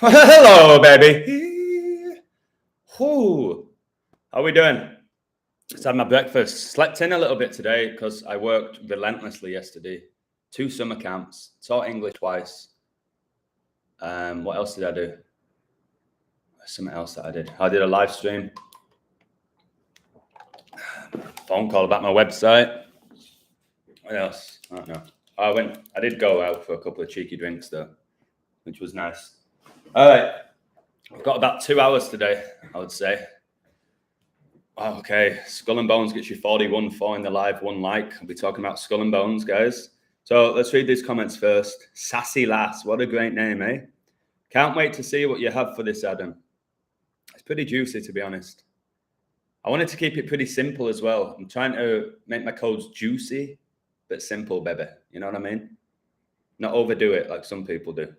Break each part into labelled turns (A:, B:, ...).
A: Hello, baby. Whoo. How are we doing? Just had my breakfast. Slept in a little bit today because I worked relentlessly yesterday. 2 summer camps. Taught English twice. What else did I do? Something else that I did. I did a live stream. Phone call about my website. What else? I don't know. I did go out for a couple of cheeky drinks though, which was nice. All right. I've got about 2 hours today, I would say. Okay, Skull and Bones gets you 41 in the live, 1 like. I'll be talking about Skull and Bones, guys. So let's read these comments first. Sassy Lass, what a great name, eh? Can't wait to see what you have for this, Adam. It's pretty juicy, to be honest. I wanted to keep it pretty simple as well. I'm trying to make my codes juicy, but simple, baby. You know what I mean? Not overdo it like some people do.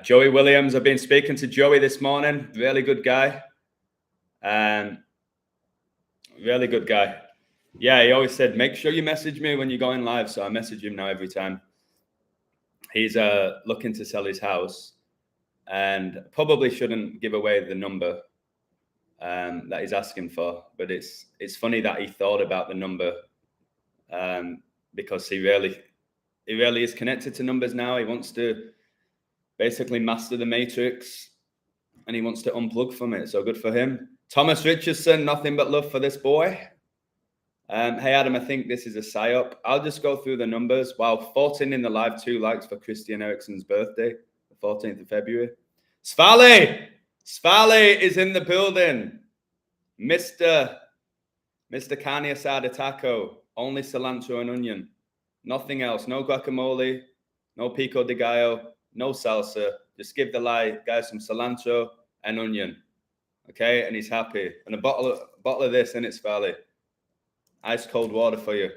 A: Joey Williams, I've been speaking to Joey this morning. Really good guy. Really good guy. Yeah, he always said, make sure you message me when you're going live. So I message him now every time. He's looking to sell his house and probably shouldn't give away the number that he's asking for. But it's funny that he thought about the number because he really is connected to numbers now. He wants to basically master the matrix and he wants to unplug from it. So good for him. Thomas Richardson, nothing but love for this boy. Hey, Adam, I think this is a psyop. I'll just go through the numbers. Wow, 14 in the live, 2 likes for Christian Eriksen's birthday, the 14th of February. Svali is in the building. Mr. Carne Asada Taco, only cilantro and onion. Nothing else. No guacamole, no pico de gallo, no salsa. Just give the guy some cilantro and onion. Okay, and he's happy. And a bottle of this, and it's Svali. Ice cold water for you.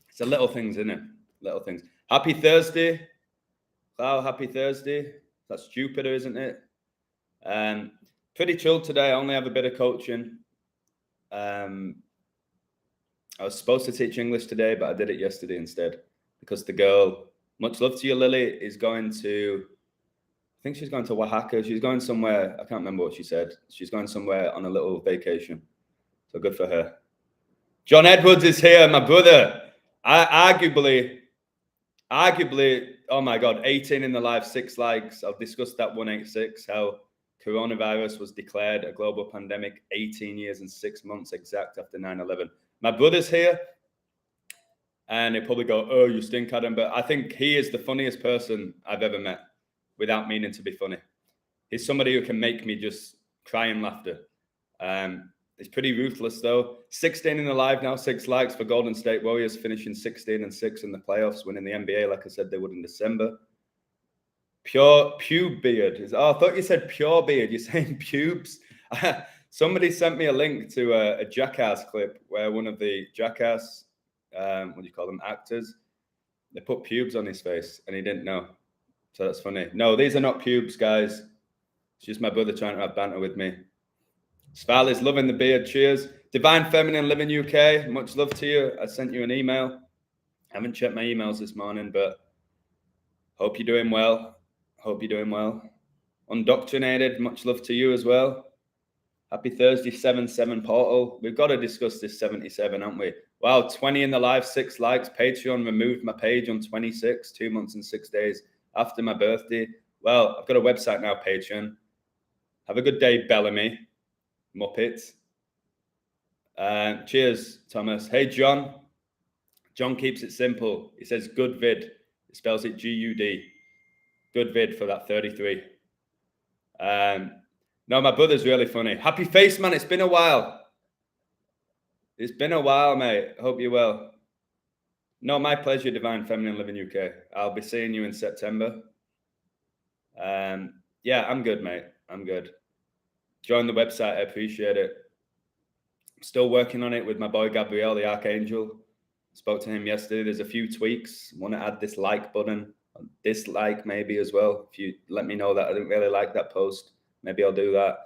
A: It's the little things, isn't it? Little things. Happy Thursday. Wow, happy Thursday. That's Jupiter, isn't it? Pretty chilled today. I only have a bit of coaching. I was supposed to teach English today, but I did it yesterday instead because the girl, much love to you, Lily, is going to, I think she's going to Oaxaca. She's going somewhere. I can't remember what she said. She's going somewhere on a little vacation. So good for her. John Edwards is here, my brother. Arguably, oh my God, 18 in the live, 6 likes. I've discussed that 186, how coronavirus was declared a global pandemic 18 years and 6 months exact after 9/11. My brother's here, and he'll probably go, oh, you stink, Adam. But I think he is the funniest person I've ever met without meaning to be funny. He's somebody who can make me just cry in laughter. He's pretty ruthless, though. 16 in the live now, 6 likes for Golden State Warriors, finishing 16-6 in the playoffs, winning the NBA like I said they would in December. Pube beard. I thought you said pure beard. You're saying pubes? Somebody sent me a link to a Jackass clip where one of the Jackass, what do you call them, actors, they put pubes on his face and he didn't know. So that's funny. No, these are not pubes, guys. It's just my brother trying to have banter with me. Sval is loving the beard. Cheers. Divine Feminine Living UK. Much love to you. I sent you an email. Haven't checked my emails this morning, but hope you're doing well. Hope you're doing well. Undoctrinated. Much love to you as well. Happy Thursday, 7-7 portal. We've got to discuss this 77, haven't we? Wow, 20 in the live, 6 likes. Patreon removed my page on 26, 2 months and 6 days after my birthday. Well, I've got a website now, Patreon. Have a good day, Bellamy. Muppets. Cheers, Thomas. Hey, John. John keeps it simple. He says good vid. He spells it G-U-D. Good vid for that 33. No, my brother's really funny. Happy face, man. It's been a while. It's been a while, mate. Hope you're well. No, my pleasure, Divine Feminine Living UK. I'll be seeing you in September. Yeah, I'm good, mate. I'm good. Join the website. I appreciate it. I'm still working on it with my boy Gabriel, the Archangel. Spoke to him yesterday. There's a few tweaks. Want to add this like button, dislike maybe as well. If you let me know that I didn't really like that post, maybe I'll do that.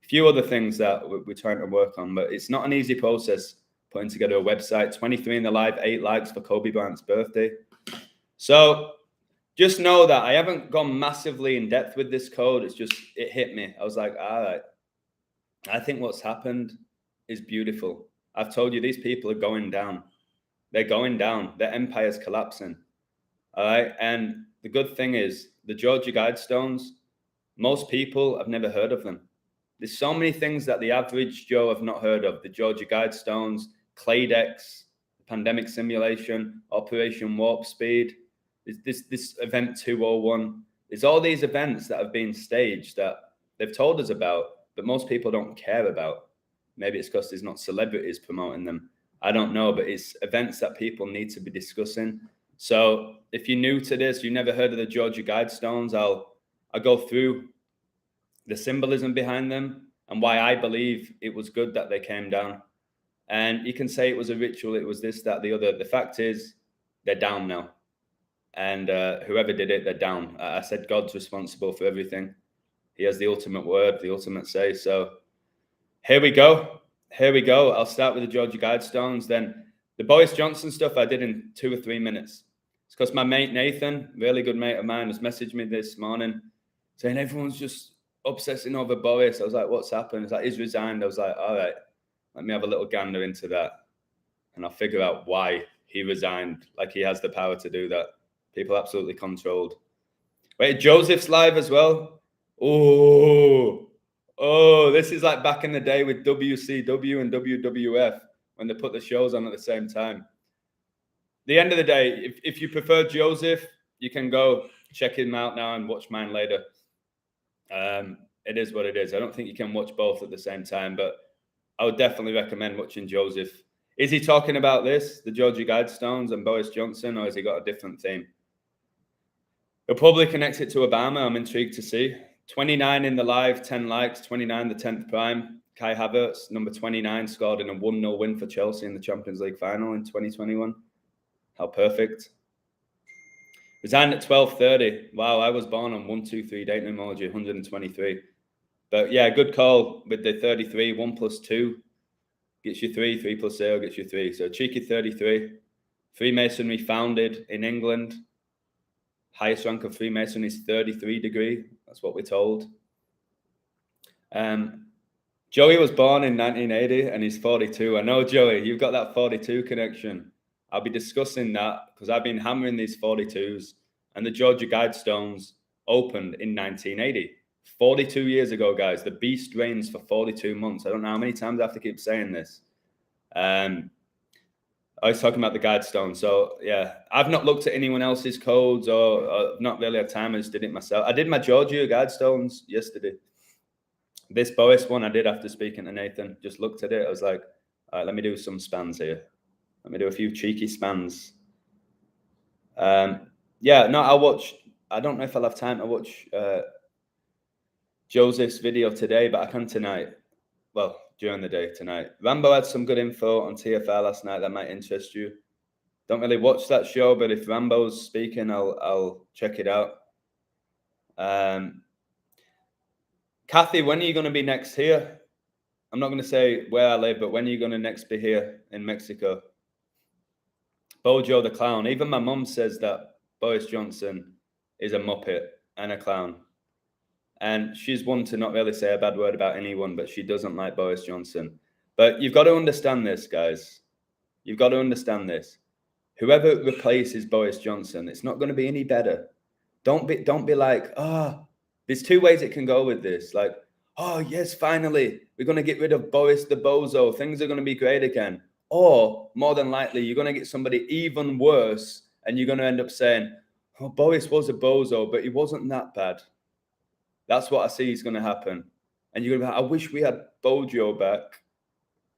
A: A few other things that we're trying to work on, but it's not an easy process putting together a website. 23 in the live, 8 likes for Kobe Bryant's birthday. So just know that I haven't gone massively in depth with this code. It's just, it hit me. I was like, all right, I think what's happened is beautiful. I've told you, these people are going down. They're going down. Their empire's collapsing. All right. And the good thing is, the Georgia Guidestones, most people have never heard of them. There's so many things that the average Joe have not heard of. The Georgia Guidestones, Claydex, pandemic simulation, Operation Warp Speed, this event 201. There's all these events that have been staged that they've told us about, but most people don't care about. Maybe it's because there's not celebrities promoting them. I don't know, but it's events that people need to be discussing. So if you're new to this, you've never heard of the Georgia Guidestones, I'll go through the symbolism behind them and why I believe it was good that they came down. And you can say it was a ritual, it was this, that, the other. The fact is, they're down now. And whoever did it, they're down. I said God's responsible for everything. He has the ultimate word, the ultimate say. So here we go. Here we go. I'll start with the Georgia Guidestones. Then the Boris Johnson stuff I did in 2 or 3 minutes. It's because my mate Nathan, really good mate of mine, has messaged me this morning saying everyone's just obsessing over Boris. I was like, what's happened? It's like, he's resigned. I was like, all right, let me have a little gander into that. And I'll figure out why he resigned. Like, he has the power to do that. People absolutely controlled. Wait, Joseph's live as well. Oh, this is like back in the day with WCW and WWF when they put the shows on at the same time. The end of the day, if you prefer Joseph, you can go check him out now and watch mine later. It is what it is. I don't think you can watch both at the same time, but I would definitely recommend watching Joseph. Is he talking about this, the Georgia Guidestones and Boris Johnson, or has he got a different theme? He'll probably connect it to Obama. I'm intrigued to see. 29 in the live, 10 likes, 29 the 10th prime. Kai Havertz, number 29, scored in a 1-0 win for Chelsea in the Champions League final in 2021. How perfect. Resigned at 12:30. Wow, I was born on 123 date emoji, 123. But yeah, good call with the 33. 1 + 2 gets you 3. 3 + 0 gets you 3. So cheeky 33. Freemasonry founded in England. Highest rank of Freemason is 33 degree. That's what we're told. Joey was born in 1980 and he's 42. I know, Joey, you've got that 42 connection. I'll be discussing that because I've been hammering these 42s, and the Georgia Guidestones opened in 1980. 42 years ago, guys. The beast reigns for 42 months. I don't know how many times I have to keep saying this. I was talking about the Guidestone. So yeah, I've not looked at anyone else's codes or not really had time. I just did it myself. I did my Georgia Guidestones yesterday. This Boris one I did after speaking to Nathan. Just looked at it. I was like, all right, let me do some spans here. Let me do a few cheeky spans. Yeah, no, I'll watch. I don't know if I'll have time to watch Joseph's video today, but I can tonight. Well, during the day tonight. Rambo had some good info on TFR last night that might interest you. Don't really watch that show, but if Rambo's speaking, I'll check it out. Kathy, when are you going to be next here? I'm not going to say where I live, but when are you going to next be here in Mexico? Bojo the clown. Even my mum says that Boris Johnson is a muppet and a clown. And she's one to not really say a bad word about anyone, but she doesn't like Boris Johnson. But you've got to understand this, guys. You've got to understand this. Whoever replaces Boris Johnson, it's not going to be any better. Don't be like, there's 2 ways it can go with this. Like, oh, yes, finally, we're going to get rid of Boris the bozo. Things are going to be great again. Or more than likely, you're going to get somebody even worse, and you're going to end up saying, oh, Boris was a bozo, but he wasn't that bad. That's what I see is going to happen. And you're going to be like, I wish we had Bojo back.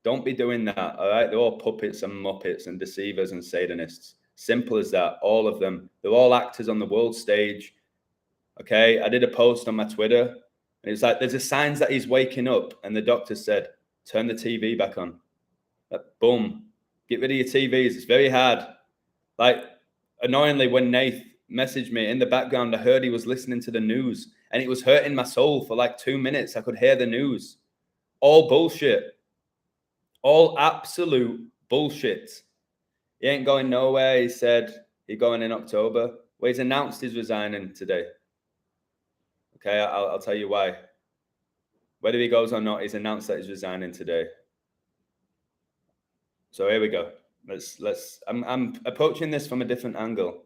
A: Don't be doing that, all right? They're all puppets and muppets and deceivers and Satanists. Simple as that, all of them. They're all actors on the world stage, okay? I did a post on my Twitter, and it's like, there's a signs that he's waking up, and the doctor said, turn the TV back on. Like, boom. Get rid of your TVs. It's very hard. Like, annoyingly, when Nath messaged me in the background, I heard he was listening to the news, and it was hurting my soul for like 2 minutes. I could hear the news. All bullshit. All absolute bullshit. He ain't going nowhere. He said he's going in October. Well, he's announced he's resigning today. Okay, I'll tell you why. Whether he goes or not, he's announced that he's resigning today. So here we go. I'm approaching this from a different angle,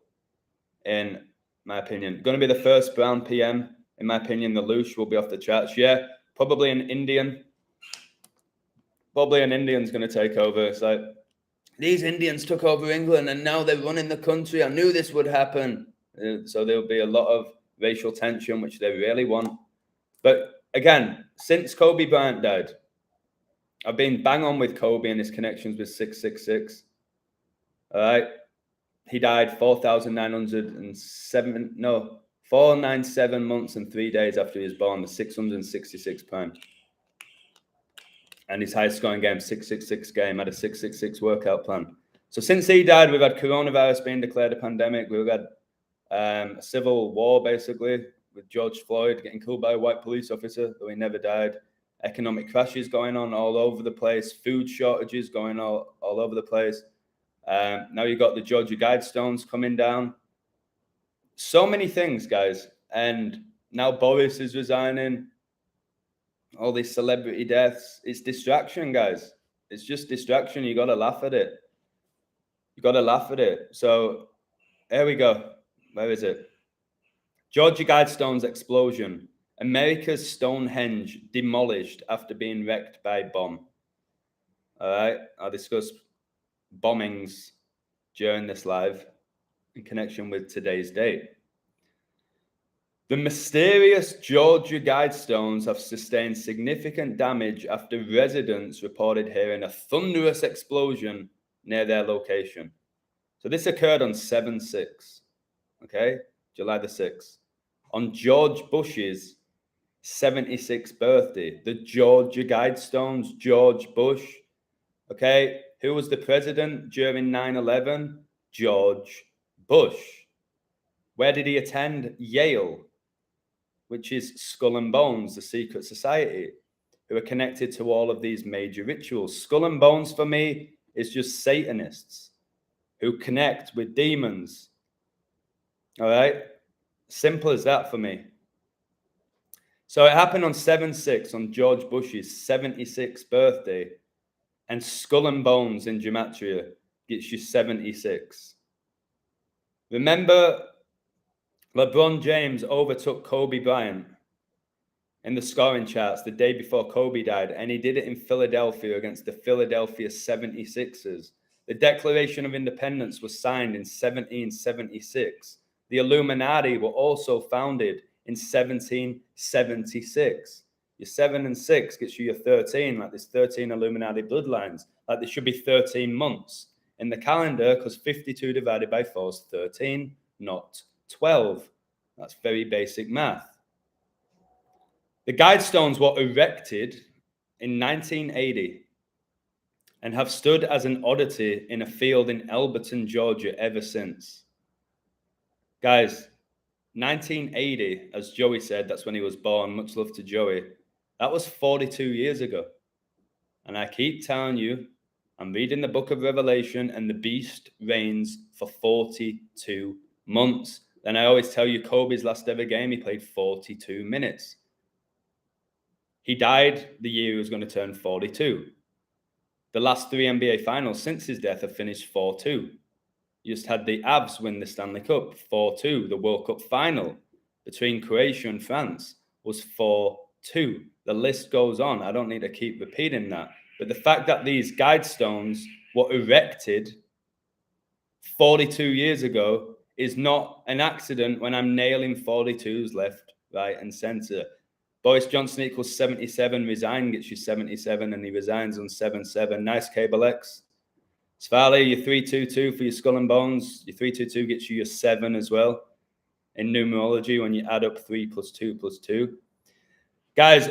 A: in my opinion. Going to be the first brown PM. In my opinion, the Loosh will be off the charts. Yeah, probably an Indian. Probably an Indian's going to take over. It's like, these Indians took over England and now they're running the country. I knew this would happen. So there'll be a lot of racial tension, which they really want. But again, since Kobe Bryant died, I've been bang on with Kobe and his connections with 666. All right. He died 497 months and 3 days after he was born, the 666 prime. And his highest scoring game, 666 game, had a 666 workout plan. So since he died, we've had coronavirus being declared a pandemic. We've had a civil war, basically, with George Floyd getting killed by a white police officer, though he never died. Economic crashes going on all over the place. Food shortages going all over the place. Now you've got the Georgia Guidestones coming down. So many things, guys. And now Boris is resigning. All these celebrity deaths. It's distraction, guys. It's just distraction. You got to laugh at it. You got to laugh at it. So here we go. Where is it? Georgia Guidestones explosion. America's Stonehenge demolished after being wrecked by bomb. All right. I'll discuss bombings during this live in connection with today's date. The mysterious Georgia Guidestones have sustained significant damage after residents reported hearing a thunderous explosion near their location. So this occurred on 7/6, okay, July the 6th, on George Bush's 76th birthday. The Georgia Guidestones, George Bush, okay, who was the president during 9/11? George Bush. Where did he attend? Yale, which is Skull and Bones, the secret society, who are connected to all of these major rituals. Skull and Bones, for me, is just Satanists who connect with demons. All right? Simple as that for me. So it happened on 7/6, on George Bush's 76th birthday, and Skull and Bones in Gematria gets you 76. Remember, LeBron James overtook Kobe Bryant in the scoring charts the day before Kobe died, and he did it in Philadelphia against the Philadelphia 76ers. The Declaration of Independence was signed in 1776. The Illuminati were also founded in 1776. Your 7 and 6 gets you your 13, like there's 13 Illuminati bloodlines, like there should be 13 months in the calendar, because 52 divided by 4 is 13, not 12. That's very basic math. The Guidestones were erected in 1980 and have stood as an oddity in a field in Elberton, Georgia ever since. Guys, 1980, as Joey said, that's when he was born. Much love to Joey. That was 42 years ago. And I keep telling you, I'm reading the book of Revelation, and the beast reigns for 42 months. Then I always tell you, Kobe's last ever game, he played 42 minutes. He died the year he was going to turn 42. The last 3 NBA finals since his death have finished 4-2. You just had the Avs win the Stanley Cup, 4-2. The World Cup final between Croatia and France was 4-2. The list goes on. I don't need to keep repeating that. But the fact that these Guidestones were erected 42 years ago is not an accident when I'm nailing 42s left, right, and center. Boris Johnson equals 77. Resign gets you 77, and he resigns on 7/7. Nice cable X. Svali, your 322 for your Skull and Bones. Your 322 gets you your 7 as well in numerology when you add up 3 + 2 + 2. Guys,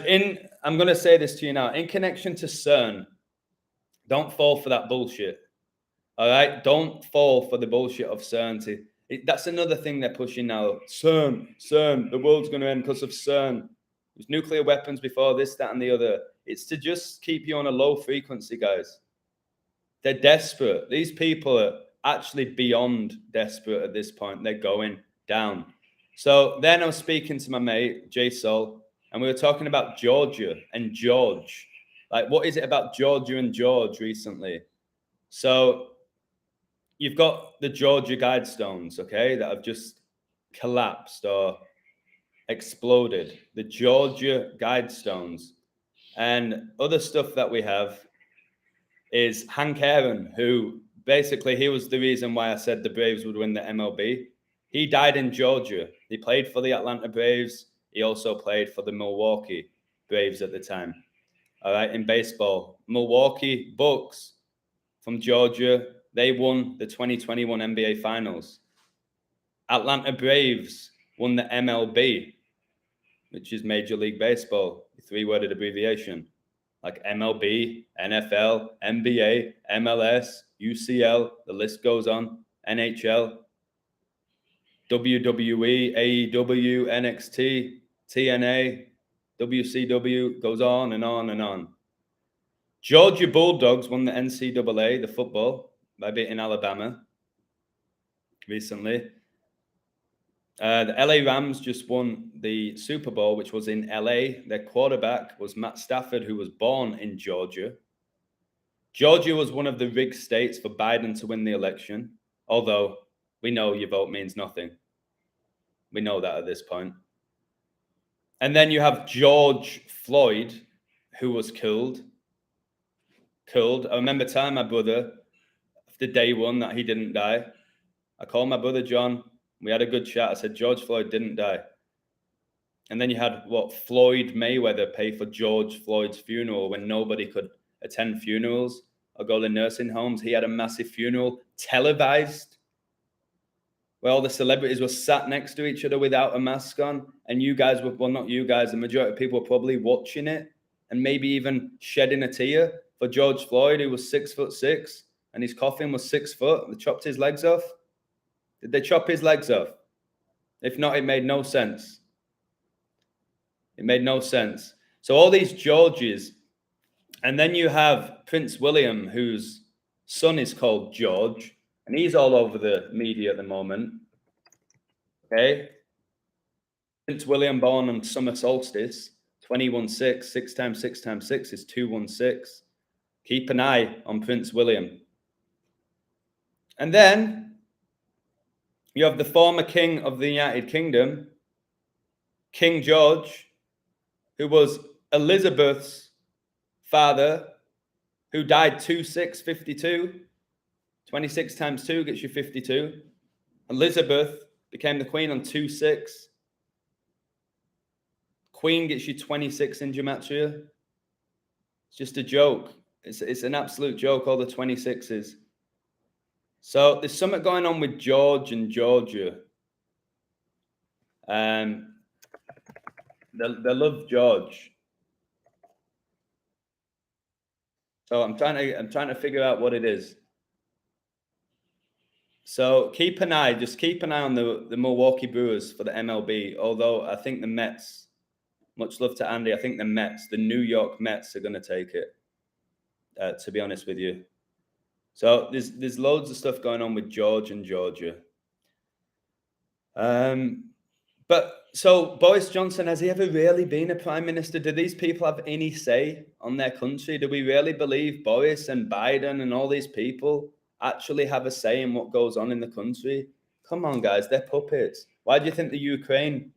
A: I'm going to say this to you now. In connection to CERN, don't fall for that bullshit. All right? Don't fall for the bullshit of CERN. That's another thing they're pushing now. CERN, the world's going to end because of CERN. There's nuclear weapons before this, that, and the other. It's to just keep you on a low frequency, guys. They're desperate. These people are actually beyond desperate at this point. They're going. down. So then I was speaking to my mate, Jay Sol, and we were talking about Georgia and George. Like, what is it about Georgia and George recently? So you've got the Georgia Guidestones, okay, that have just collapsed or exploded. The Georgia Guidestones. And other stuff that we have is Hank Aaron, who basically he was the reason why I said the Braves would win the MLB. He died in Georgia. He played for the Atlanta Braves. He also played for the Milwaukee Braves at the time. All right, in baseball, Milwaukee Bucks from Georgia, they won the 2021 NBA Finals. Atlanta Braves won the MLB, which is Major League Baseball, a three-worded abbreviation. Like MLB, NFL, NBA, MLS, UCL, the list goes on, NHL, WWE, AEW, NXT, TNA, WCW, goes on and on and on. Georgia Bulldogs won the NCAA, the football, by beating Alabama recently. The LA Rams just won the Super Bowl, which was in LA. Their quarterback was Matt Stafford, who was born in Georgia. Georgia was one of the rigged states for Biden to win the election, although we know your vote means nothing. We know that at this point. And then you have George Floyd, who was killed. I remember telling my brother after day one that he didn't die. I called my brother John. We had a good chat. I said, George Floyd didn't die. And then you had Floyd Mayweather pay for George Floyd's funeral when nobody could attend funerals or go to nursing homes. He had a massive funeral televised where all the celebrities were sat next to each other without a mask on. And you guys were, well, not you guys, the majority of people were probably watching it and maybe even shedding a tear for George Floyd, who was 6'6", and his coffin was 6 foot. They chopped his legs off. Did they chop his legs off? If not, it made no sense. It made no sense. So all these Georges, and then you have Prince William, whose son is called George, and he's all over the media at the moment. Okay? Prince William born on summer solstice, 216, 6 times 6 times 6 is 216. Keep an eye on Prince William. And then you have the former king of the United Kingdom, King George, who was Elizabeth's father, who died 2652. 26 times 2 gets you 52. Elizabeth became the queen on 26. Queen gets you 26 in gematria. It's just a joke. It's an absolute joke, all the 26s. So there's something going on with George and Georgia. They love George. So I'm trying to figure out what it is. So keep an eye on the Milwaukee Brewers for the MLB. Although I think the Mets, much love to Andy, I think the New York Mets are going to take it. To be honest with you. So there's loads of stuff going on with George and Georgia. But so Boris Johnson, has he ever really been a prime minister? Do these people have any say on their country? Do we really believe Boris and Biden and all these people actually have a say in what goes on in the country? Come on, guys, they're puppets. Why do you think the Ukraine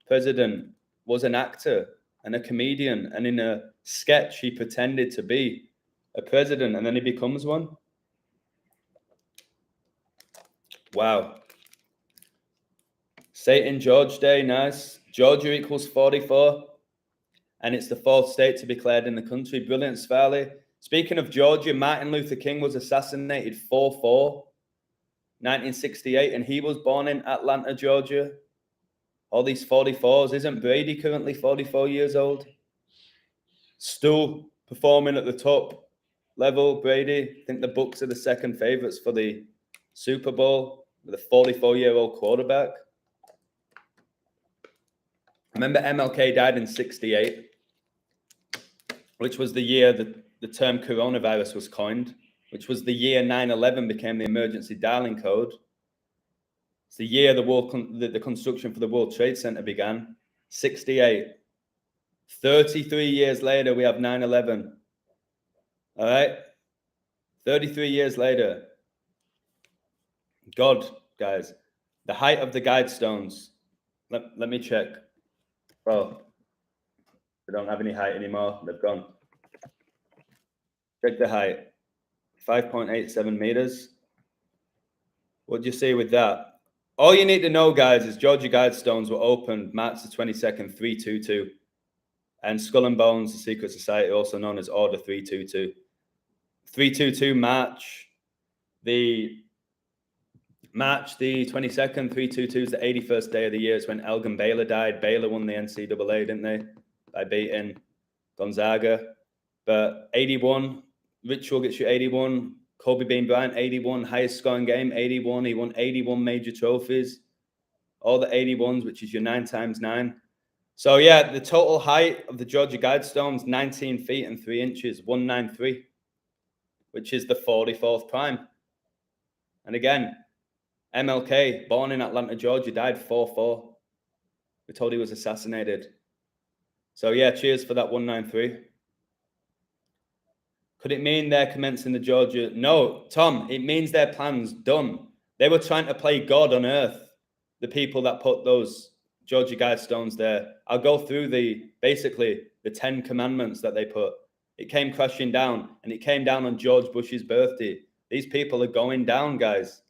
A: president was an actor and a comedian, and in a sketch he pretended to be a president and then he becomes one? Wow. St. George Day, nice. Georgia equals 44. And it's the fourth state to be declared in the country. Brilliant, Svarley. Speaking of Georgia, Martin Luther King was assassinated 4/4, 1968, and he was born in Atlanta, Georgia. All these 44s. Isn't Brady currently 44 years old? Still performing at the top level, Brady. I think the Bucks are the second favorites for the Super Bowl with a 44-year-old quarterback. Remember, MLK died in 68, which was the year that the term coronavirus was coined, which was the year 9/11 became the emergency dialing code. It's the year the construction for the World Trade Center began. 68. 33 years later, we have 9/11. All right? 33 years later. God, guys. The height of the Guidestones. Let me check. Well, they don't have any height anymore. They've gone. Check the height. 5.87 meters. What do you see with that? All you need to know, guys, is Georgia Guidestones were opened March the 22nd, 322. And Skull and Bones, the secret society, also known as Order 322. 322 March the 22nd, 322 is the 81st day of the year. It's when Elgin Baylor died. Baylor won the NCAA, didn't they? By beating Gonzaga. But 81, Ritual gets you 81. Kobe Bean Bryant, 81, highest scoring game, 81. He won 81 major trophies. All the 81s, which is your 9 times 9. So, yeah, the total height of the Georgia Guidestones, 19 feet and 3 inches, 193, which is the 44th prime. And again, MLK, born in Atlanta, Georgia, died 4/4. We're told he was assassinated. So, yeah, cheers for that 193. Could it mean they're commencing the Georgia? No, Tom, it means their plan's done. They were trying to play God on earth, the people that put those Georgia Guidestones there. I'll go through basically the 10 commandments that they put. It came crashing down, and it came down on George Bush's birthday. These people are going down, guys.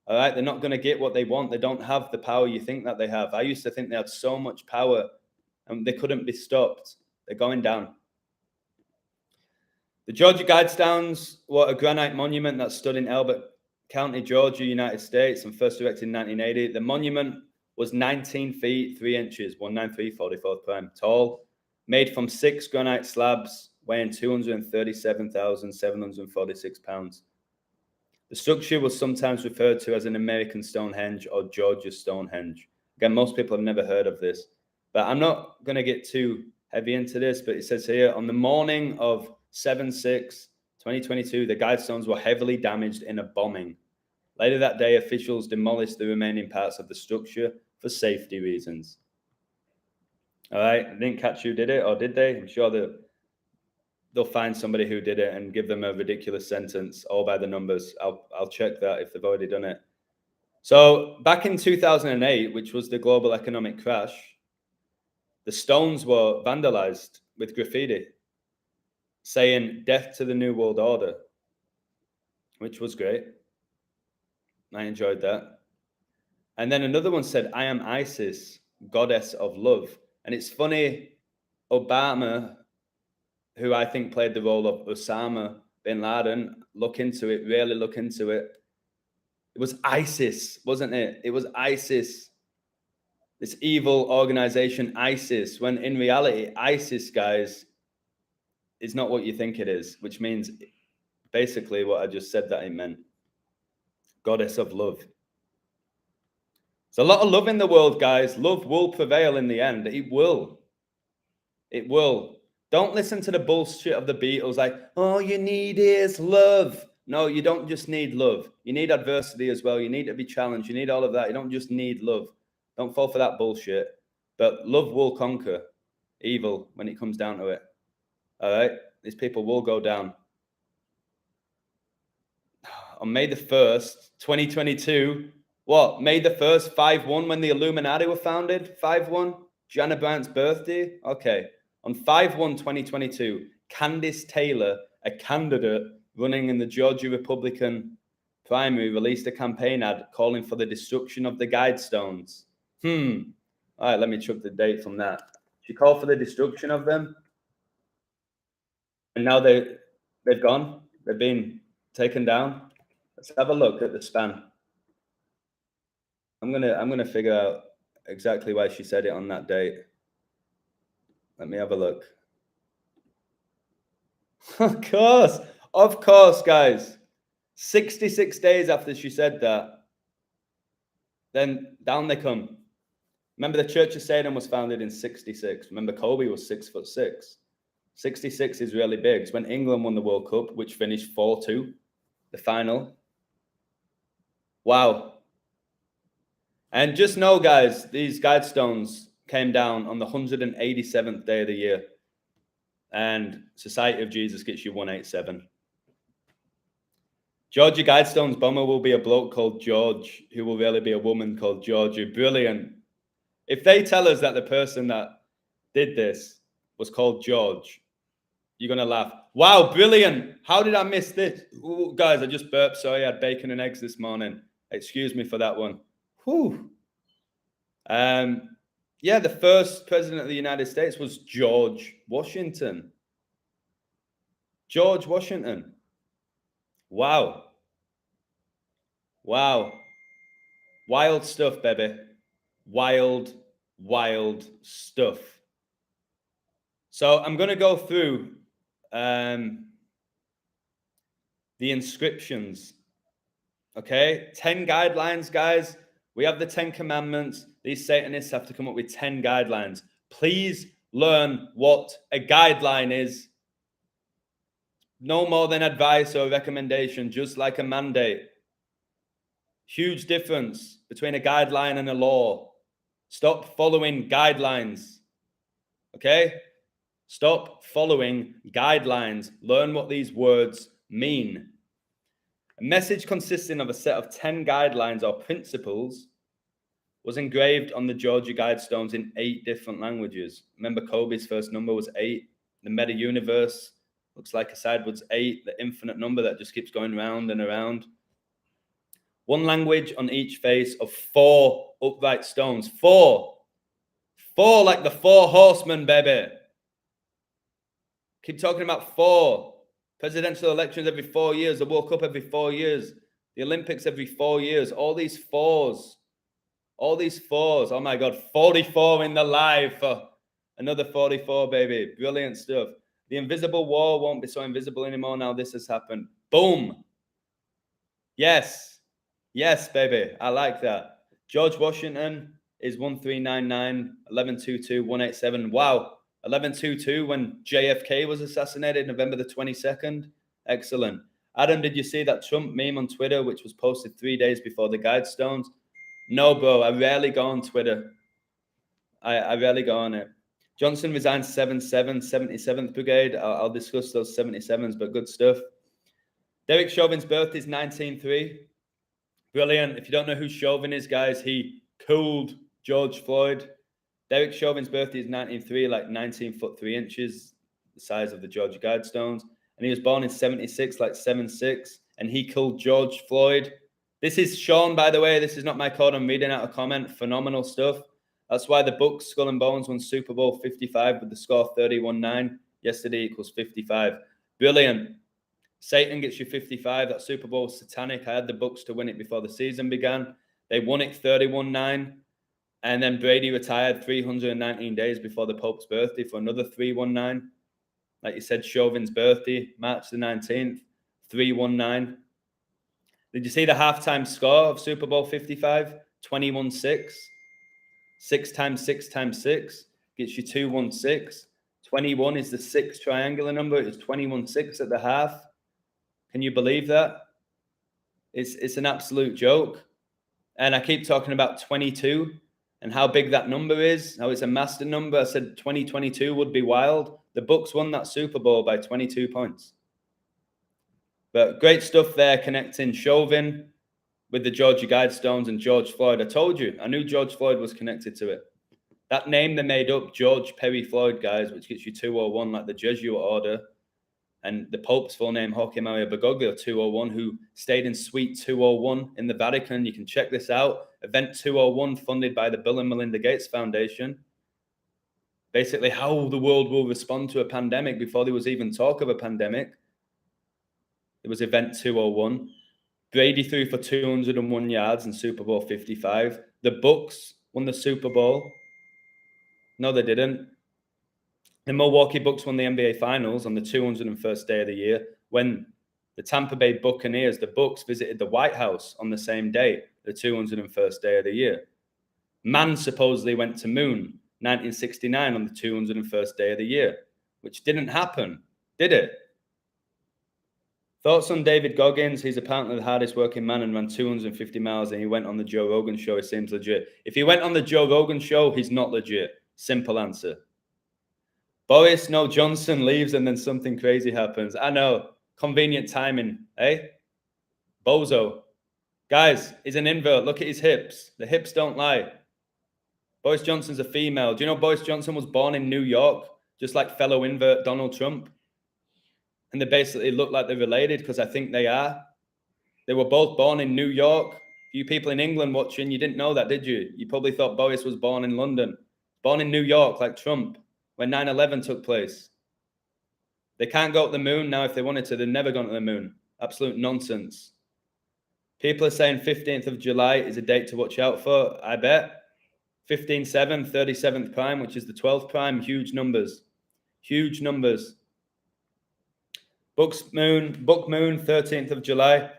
A: All right, they're not going to get what they want. They don't have the power you think that they have. I used to think they had so much power, and they couldn't be stopped. They're going down. The Georgia Guidestones were a granite monument that stood in Elbert County, Georgia, United States, and first erected in 1980. The monument was 19 feet, 3 inches, 193, 44th prime, tall, made from 6 granite slabs, weighing 237,746 pounds. The structure was sometimes referred to as an American Stonehenge or Georgia Stonehenge. Again, most people have never heard of this, but I'm not going to get too heavy into this, but it says here, on the morning of 7/6/2022, the Guidestones were heavily damaged in a bombing. Later that day, officials demolished the remaining parts of the structure for safety reasons. All right, I didn't catch who did it, or did they? I'm sure they'll find somebody who did it and give them a ridiculous sentence, all by the numbers. I'll check that if they've already done it. So back in 2008, which was the global economic crash, the stones were vandalized with graffiti saying "Death to the New World Order," which was great. I enjoyed that. And then another one said, "I am Isis, goddess of love." And it's funny, Obama, who I think played the role of Osama bin Laden, look into it, really look into it. It was ISIS, wasn't it? It was ISIS, this evil organization, ISIS, when in reality, ISIS, guys, is not what you think it is, which means basically what I just said that it meant. Goddess of love. There's a lot of love in the world, guys. Love will prevail in the end. It will. It will. Don't listen to the bullshit of the Beatles like, all you need is love. No, you don't just need love. You need adversity as well. You need to be challenged. You need all of that. You don't just need love. Don't fall for that bullshit. But love will conquer evil when it comes down to it. All right? These people will go down. On May the 1st, 2022, what? May the 1st, 5/1, when the Illuminati were founded? 5/1? Gianna Bryant's birthday? Okay. On 5/1/2022, Candace Taylor, a candidate running in the Georgia Republican primary, released a campaign ad calling for the destruction of the Guidestones. All right, let me check the date from that. She called for the destruction of them, and now they've gone. They've been taken down. Let's have a look at the span. I'm gonna figure out exactly why she said it on that date. Let me have a look. Of course, guys. 66 days after she said that, then down they come. Remember, the Church of Satan was founded in 66. Remember, Kobe was 6'6". 66 is really big. It's when England won the World Cup, which finished 4-2, the final. Wow. And just know, guys, these Guidestones came down on the 187th day of the year. And Society of Jesus gets you 187. Georgia Guidestones bomber will be a bloke called George, who will really be a woman called Georgia. Brilliant. If they tell us that the person that did this was called George, you're going to laugh. Wow, brilliant. How did I miss this? Ooh, guys, I just burped. Sorry, I had bacon and eggs this morning. Excuse me for that one. Whew. Yeah, the first president of the United States was George Washington. George Washington. Wow. Wow. Wild stuff, baby. Wild, wild stuff. So I'm going to go through the inscriptions. Okay, 10 guidelines, guys. We have the 10 commandments. These Satanists have to come up with 10 guidelines. Please learn what a guideline is. No more than advice or recommendation, just like a mandate. Huge difference between a guideline and a law. Stop following guidelines. Okay? Stop following guidelines. Learn what these words mean. A message consisting of a set of 10 guidelines or principles was engraved on the Georgia Guidestones in 8 different languages. Remember, Kobe's first number was 8. The meta universe looks like a sideways 8, the infinite number that just keeps going round and around. One language on each face of 4 upright stones. 4. 4 like the 4 horsemen, baby. Keep talking about 4. Presidential elections every 4 years. The World Cup every 4 years. The Olympics every 4 years. All these 4s. All these 4s. Oh my God. 44 in the live for another 44, baby. Brilliant stuff. The invisible war won't be so invisible anymore now this has happened. Boom. Yes. Yes, baby. I like that. George Washington is 1399 1122 187. Wow. 1122 when JFK was assassinated, November the 22nd. Excellent. Adam, did you see that Trump meme on Twitter, which was posted 3 days before the Guidestones? No, bro. I rarely go on Twitter. I rarely go on it. Johnson resigns 7-7, 77th Brigade. I'll discuss those 77s, but good stuff. Derek Chauvin's birthday is 19-3. Brilliant. If you don't know who Chauvin is, guys, he cooled George Floyd. Derek Chauvin's birthday is 19-3, like 19 foot 3 inches, the size of the Georgia Guidestones. And he was born in 76, like 7'6", and he killed George Floyd. This is Sean, by the way. This is not my code. I'm reading out a comment. Phenomenal stuff. That's why the Bucks, Skull and Bones, won Super Bowl 55 with the score 31-9. Yesterday equals 55. Brilliant. Satan gets you 55. That Super Bowl was satanic. I had the Bucks to win it before the season began. They won it 31-9. And then Brady retired 319 days before the Pope's birthday for another 319. Like you said, Chauvin's birthday, March the 19th, 319. Did you see the halftime score of Super Bowl 55? 21-6. 6 times 6 times 6 gets you 216. 21 is the 6th triangular number. It's 21-6 at the half. Can you believe that? It's an absolute joke. And I keep talking about 22 and how big that number is, how it's a master number. I said 2022 would be wild. The Bucks won that Super Bowl by 22 points. But great stuff there, connecting Chauvin with the Georgia Guidestones and George Floyd. I told you, I knew George Floyd was connected to it. That name they made up, George Perry Floyd, guys, which gets you 201, like the Jesuit order. And the Pope's full name, Jorge Maria Bergoglio, 201, who stayed in Suite 201 in the Vatican. You can check this out. Event 201, funded by the Bill and Melinda Gates Foundation. Basically, how the world will respond to a pandemic before there was even talk of a pandemic. It was Event 201. Brady threw for 201 yards in Super Bowl 55. The Bucks won the Super Bowl. No, they didn't. The Milwaukee Bucks won the NBA Finals on the 201st day of the year when the Tampa Bay Buccaneers, the Bucks, visited the White House on the same day, the 201st day of the year. Man supposedly went to moon, 1969, on the 201st day of the year, which didn't happen, did it? Thoughts on David Goggins? He's apparently the hardest working man and ran 250 miles, and he went on the Joe Rogan show. He seems legit. If he went on the Joe Rogan show, he's not legit. Simple answer. Boris, no, Johnson leaves and then something crazy happens. I know. Convenient timing, eh? Bozo. Guys, he's an invert. Look at his hips. The hips don't lie. Boris Johnson's a female. Do you know Boris Johnson was born in New York, just like fellow invert Donald Trump? And they basically look like they're related because I think they are. They were both born in New York. You people in England watching, you didn't know that, did you? You probably thought Boris was born in London. Born in New York, like Trump, when 9/11 took place. They can't go to the moon now if they wanted to. They've never gone to the moon. Absolute nonsense. People are saying 15th of July is a date to watch out for. I bet. 15-7, 37th prime, which is the 12th prime. Huge numbers. Huge numbers. Book moon, 13th of July.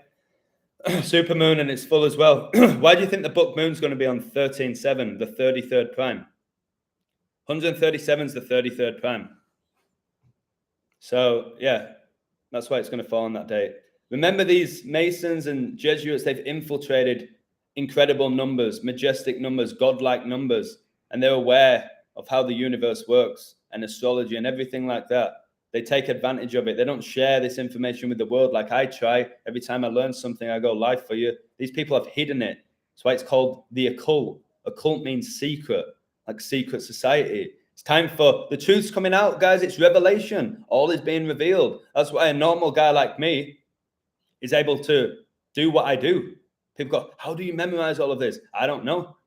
A: Super moon, and it's full as well. Why do you think the book moon's going to be on 13-7, the 33rd prime? 137 is the 33rd prime. So, yeah, that's why it's going to fall on that date. Remember, these Masons and Jesuits, they've infiltrated incredible numbers, majestic numbers, godlike numbers, and they're aware of how the universe works and astrology and everything like that. They take advantage of it. They don't share this information with the world like I try. Every time I learn something, I go live for you. These people have hidden it. That's why it's called the occult. Occult means secret, like secret society. It's time for the truth's coming out, guys. It's revelation. All is being revealed. That's why a normal guy like me is able to do what I do. People go, how do you memorize all of this? I don't know.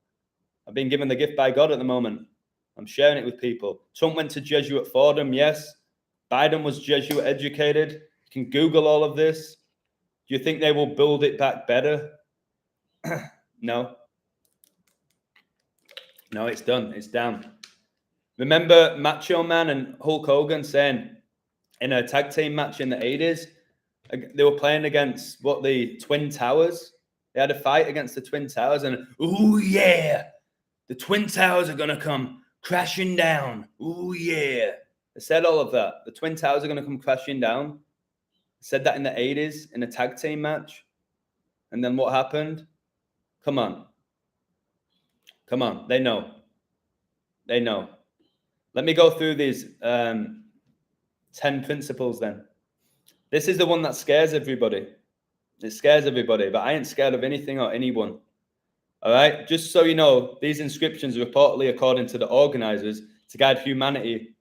A: I've been given the gift by God at the moment. I'm sharing it with people. Trump went to Jesuit Fordham, yes. Biden was Jesuit educated. You can Google all of this. Do you think they will build it back better? No. No, it's done. It's down. Remember Macho Man and Hulk Hogan saying in a tag team match in the 80s, they were playing against the Twin Towers. They had a fight against the Twin Towers, and oh yeah, the Twin Towers are going to come crashing down. Oh yeah. They said all of that. The Twin Towers are going to come crashing down. They said that in the 80s in a tag team match. And then what happened? Come on. Come on. They know. They know. Let me go through these 10 principles then. This is the one that scares everybody. It scares everybody, but I ain't scared of anything or anyone. All right? Just so you know, these inscriptions are reportedly, according to the organizers, to guide humanity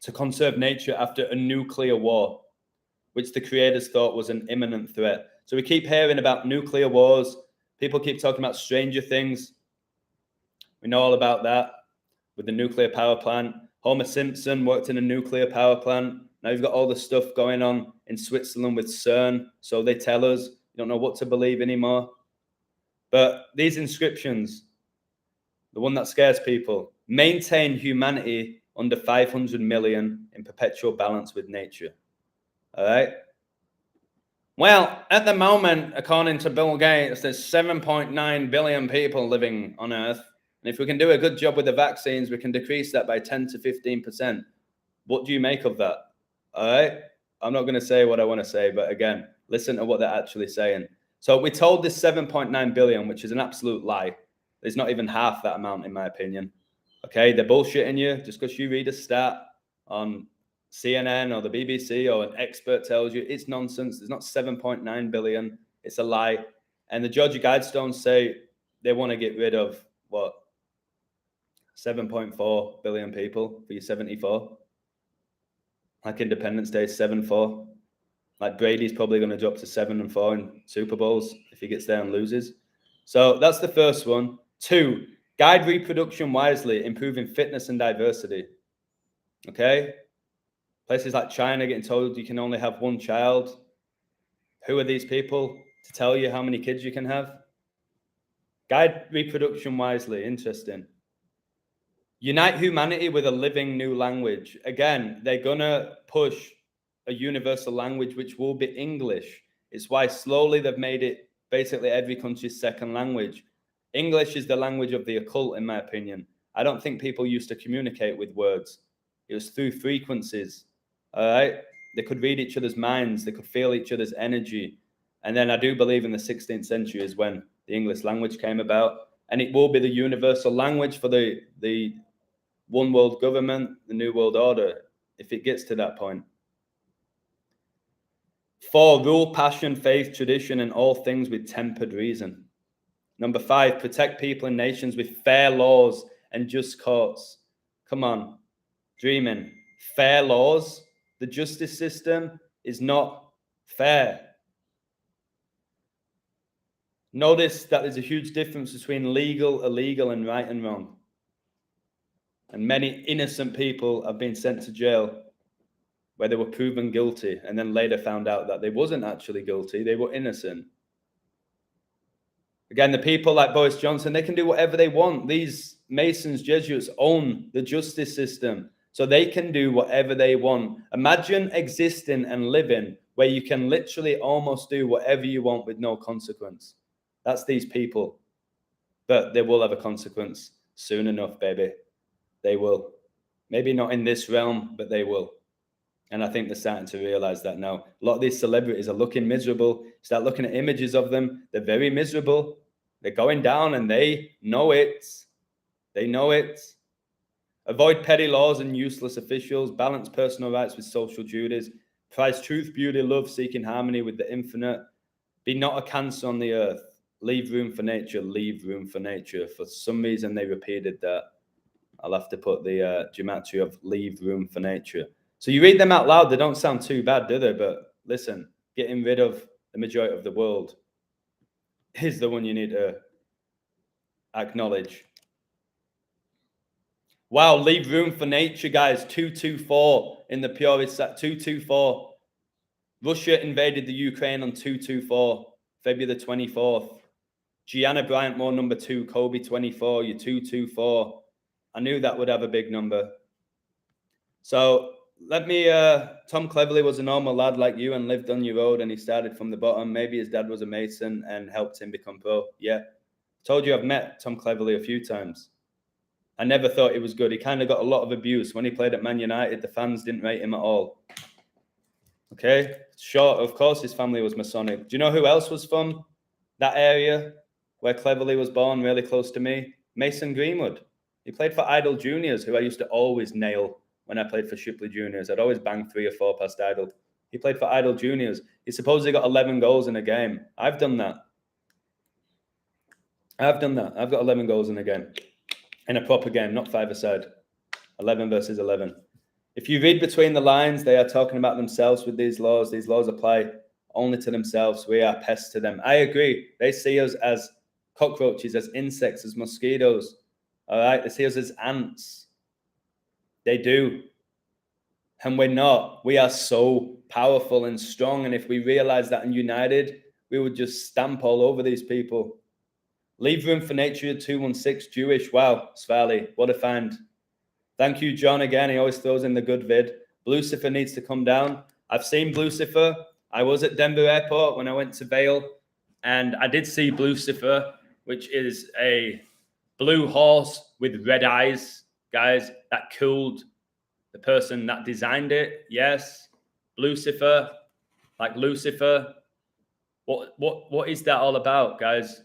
A: to conserve nature after a nuclear war, which the creators thought was an imminent threat. So we keep hearing about nuclear wars. People keep talking about Stranger Things. We know all about that with the nuclear power plant. Homer Simpson worked in a nuclear power plant. Now you've got all the stuff going on in Switzerland with CERN. So they tell us. You don't know what to believe anymore. But these inscriptions, the one that scares people, maintain humanity under 500 million in perpetual balance with nature. All right? Well, at the moment, according to Bill Gates, there's 7.9 billion people living on Earth. And if we can do a good job with the vaccines, we can decrease that by 10 to 15%. What do you make of that? All right? I'm not going to say what I want to say, but again, listen to what they're actually saying. So we're told this 7.9 billion, which is an absolute lie. There's not even half that amount, in my opinion. Okay, they're bullshitting you just because you read a stat on CNN or the BBC or an expert tells you it's nonsense. There's not 7.9 billion. It's a lie. And the Georgia Guidestones say they want to get rid of, 7.4 billion people for your 74. Like Independence Day, 7-4. Like Brady's probably going to drop to 7-4 in Super Bowls if he gets there and loses. So that's the first one. 2, guide reproduction wisely, improving fitness and diversity. Okay? Places like China getting told you can only have one child. Who are these people to tell you how many kids you can have? Guide reproduction wisely. Interesting. Unite humanity with a living new language. Again, they're going to push a universal language, which will be English. It's why slowly they've made it basically every country's second language. English is the language of the occult, in my opinion. I don't think people used to communicate with words. It was through frequencies. All right. They could read each other's minds. They could feel each other's energy. And then I do believe in the 16th century is when the English language came about. And it will be the universal language for the one world government, the new world order, if it gets to that point. 4, rule passion, faith, tradition, and all things with tempered reason. Number 5, protect people and nations with fair laws and just courts. Come on, dreaming. Fair laws. The justice system is not fair. Notice that there's a huge difference between legal, illegal, and right and wrong. And many innocent people have been sent to jail where they were proven guilty and then later found out that they wasn't actually guilty, they were innocent. Again, the people like Boris Johnson, they can do whatever they want. These Masons, Jesuits own the justice system, so they can do whatever they want. Imagine existing and living where you can literally almost do whatever you want with no consequence. That's these people. But they will have a consequence soon enough, baby. They will. Maybe not in this realm, but they will. And I think they're starting to realize that now. A lot of these celebrities are looking miserable. Start looking at images of them. They're very miserable. They're going down and they know it. They know it. Avoid petty laws and useless officials. Balance personal rights with social duties. Prize truth, beauty, love, seeking harmony with the infinite. Be not a cancer on the earth. Leave room for nature. Leave room for nature. For some reason, they repeated that. I'll have to put the gematria of leave room for nature. So you read them out loud, they don't sound too bad, do they? But listen, getting rid of the majority of the world is the one you need to acknowledge. Wow, leave room for nature, guys. 224 in the purest set. 224. Russia invaded the Ukraine on 224, February the 24th. Gianna Bryant wore number 2, Kobe 24, you're 224. I knew that would have a big number. So let me, Tom Cleverley was a normal lad like you and lived on your road and he started from the bottom. Maybe his dad was a Mason and helped him become pro. Yeah. Told you I've met Tom Cleverley a few times. I never thought he was good. He kind of got a lot of abuse. When he played at Man United, the fans didn't rate him at all. Okay. Sure, of course his family was Masonic. Do you know who else was from that area where Cleverley was born, really close to me? Mason Greenwood. He played for Idle Juniors, who I used to always nail when I played for Shipley Juniors. I'd always bang 3 or 4 past Idle. He played for Idle Juniors. He supposedly got 11 goals in a game. I've done that. I've got 11 goals in a game. In a proper game, not 5-a-side. 11 versus 11. If you read between the lines, they are talking about themselves with these laws. These laws apply only to themselves. We are pests to them. I agree. They see us as cockroaches, as insects, as mosquitoes. All right? They see us as ants. They do. And we're not. We are so powerful and strong. And if we realize that and united, we would just stamp all over these people. Leave room for nature, 216, Jewish. Wow, Svali, what a find. Thank you, John, again. He always throws in the good vid. Blucifer needs to come down. I've seen Blucifer. I was at Denver Airport when I went to Vail, and I did see Blucifer, which is a blue horse with red eyes. Guys, that killed the person that designed it. Yes, Blucifer, like Lucifer. What is that all about, guys?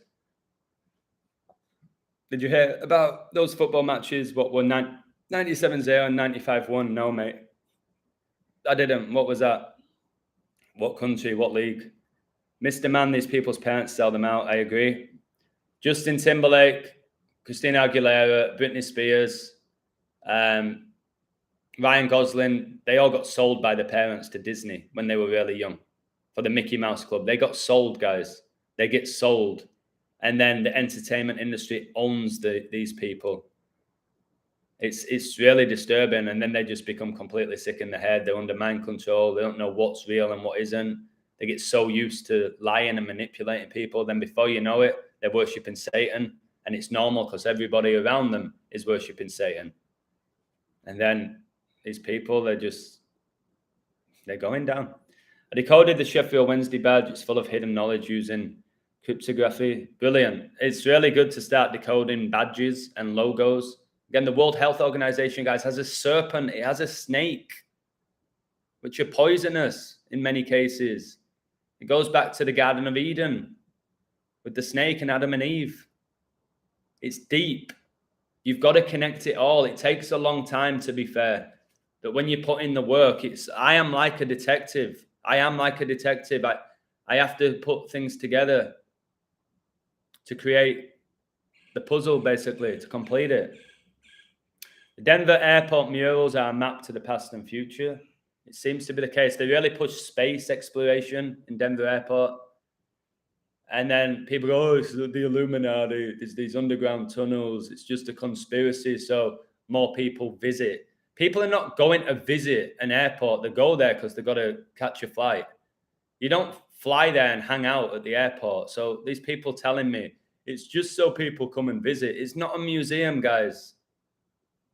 A: Did you hear about those football matches? What were 97-0 and 95-1? No, mate. I didn't. What was that? What country? What league? Mr. Man, these people's parents sell them out. I agree. Justin Timberlake, Christina Aguilera, Britney Spears, Ryan Gosling, they all got sold by their parents to Disney when they were really young for the Mickey Mouse Club. They got sold, guys. They get sold. And then the entertainment industry owns these people. It's really disturbing. And then they just become completely sick in the head. They're under mind control. They don't know what's real and what isn't. They get so used to lying and manipulating people. Then before you know it, they're worshiping Satan. And it's normal because everybody around them is worshiping Satan. And then these people, they're going down. I decoded the Sheffield Wednesday badge. It's full of hidden knowledge using cryptography. Brilliant. It's really good to start decoding badges and logos. Again, the World Health Organization, guys, has a serpent. It has a snake. which are poisonous in many cases. It goes back to the Garden of Eden with the snake and Adam and Eve. It's deep. You've got to connect it all. It takes a long time, to be fair. But when you put in the work, I am like a detective. I have to put things together to create the puzzle, basically, to complete it. The Denver airport murals are a map to the past and future. It seems to be the case. They really push space exploration in Denver airport. And then people go, oh, it's the Illuminati. There's these underground tunnels. It's just a conspiracy. So more people visit. People are not going to visit an airport. They go there because they've got to catch a flight. You don't fly there and hang out at the airport. So these people telling me it's just so people come and visit. It's not a museum, guys.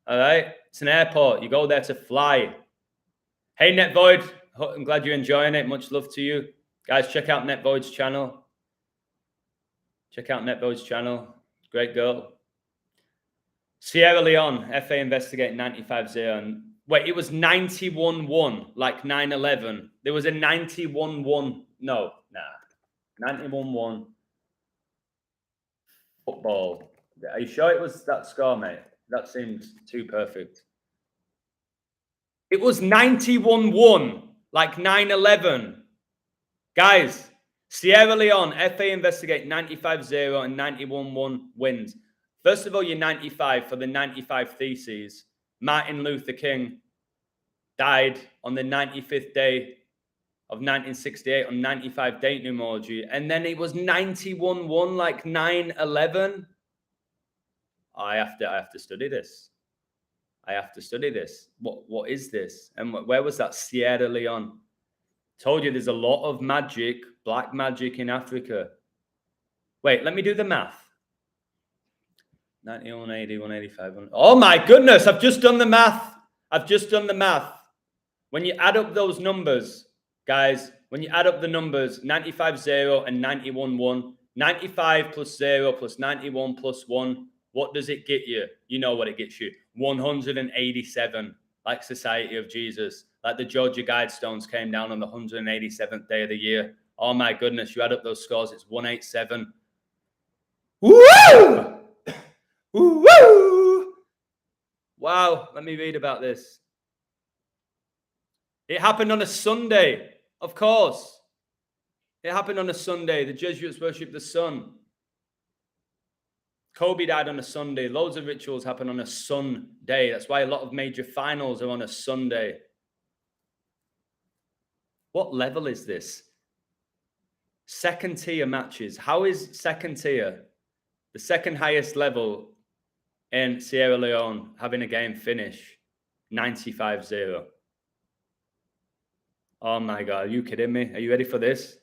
A: All right? It's an airport. You go there to fly. Hey, NetVoid. I'm glad you're enjoying it. Much love to you. Guys, check out NetVoid's channel. Great girl. Sierra Leone, FA investigate 95-0. And wait, it was 91-1, like 9/11. There was a 91-1. No, 91-1 football. Are you sure it was that score, mate? That seems too perfect. It was 91-1, like 9/11. Guys, Sierra Leone, FA investigate 95-0 and 91-1 wins. First of all, you're 95 for the 95 Theses. Martin Luther King died on the 95th day of 1968 on 95 date numerology. And then it was 91-1, like 9/11. I have to study this. What is this? And where was that? Sierra Leone. Told you there's a lot of magic, black magic in Africa. Wait, let me do the math. 90, 180, 185. Oh my goodness, I've just done the math. When you add up those numbers, guys, 95-0 and 91-1, 95 plus 0 plus 91 plus 1, what does it get you? You know what it gets you. 187, like Society of Jesus. Like the Georgia Guidestones came down on the 187th day of the year. Oh my goodness, you add up those scores, it's 187. Woo! Woo! Wow, let me read about this. It happened on a Sunday, of course. It happened on a Sunday. The Jesuits worship the sun. Kobe died on a Sunday. Loads of rituals happen on a Sunday. That's why a lot of major finals are on a Sunday. What level is this? Second tier matches. How is second tier, the second highest level in Sierra Leone, having a game finish 95-0? Oh my God, are you kidding me? Are you ready for this?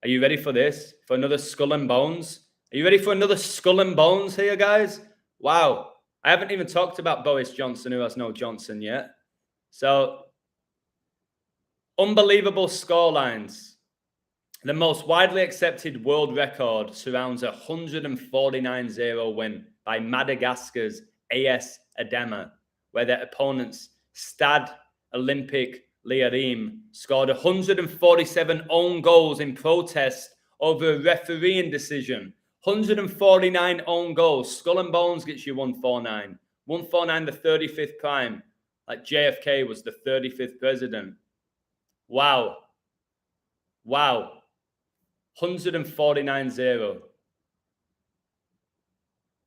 A: Are you ready for this? For another skull and bones? Are you ready for another skull and bones here, guys? Wow. I haven't even talked about Boris Johnson, who has no Johnson yet. So, unbelievable scorelines. The most widely accepted world record surrounds a 149-0 win by Madagascar's AS Adema, where their opponents, Stade Olympique Liarim, scored 147 own goals in protest over a refereeing decision. 149 own goals. Skull and Bones gets you 149. 149, the 35th prime. Like JFK was the 35th president. Wow. 149-0.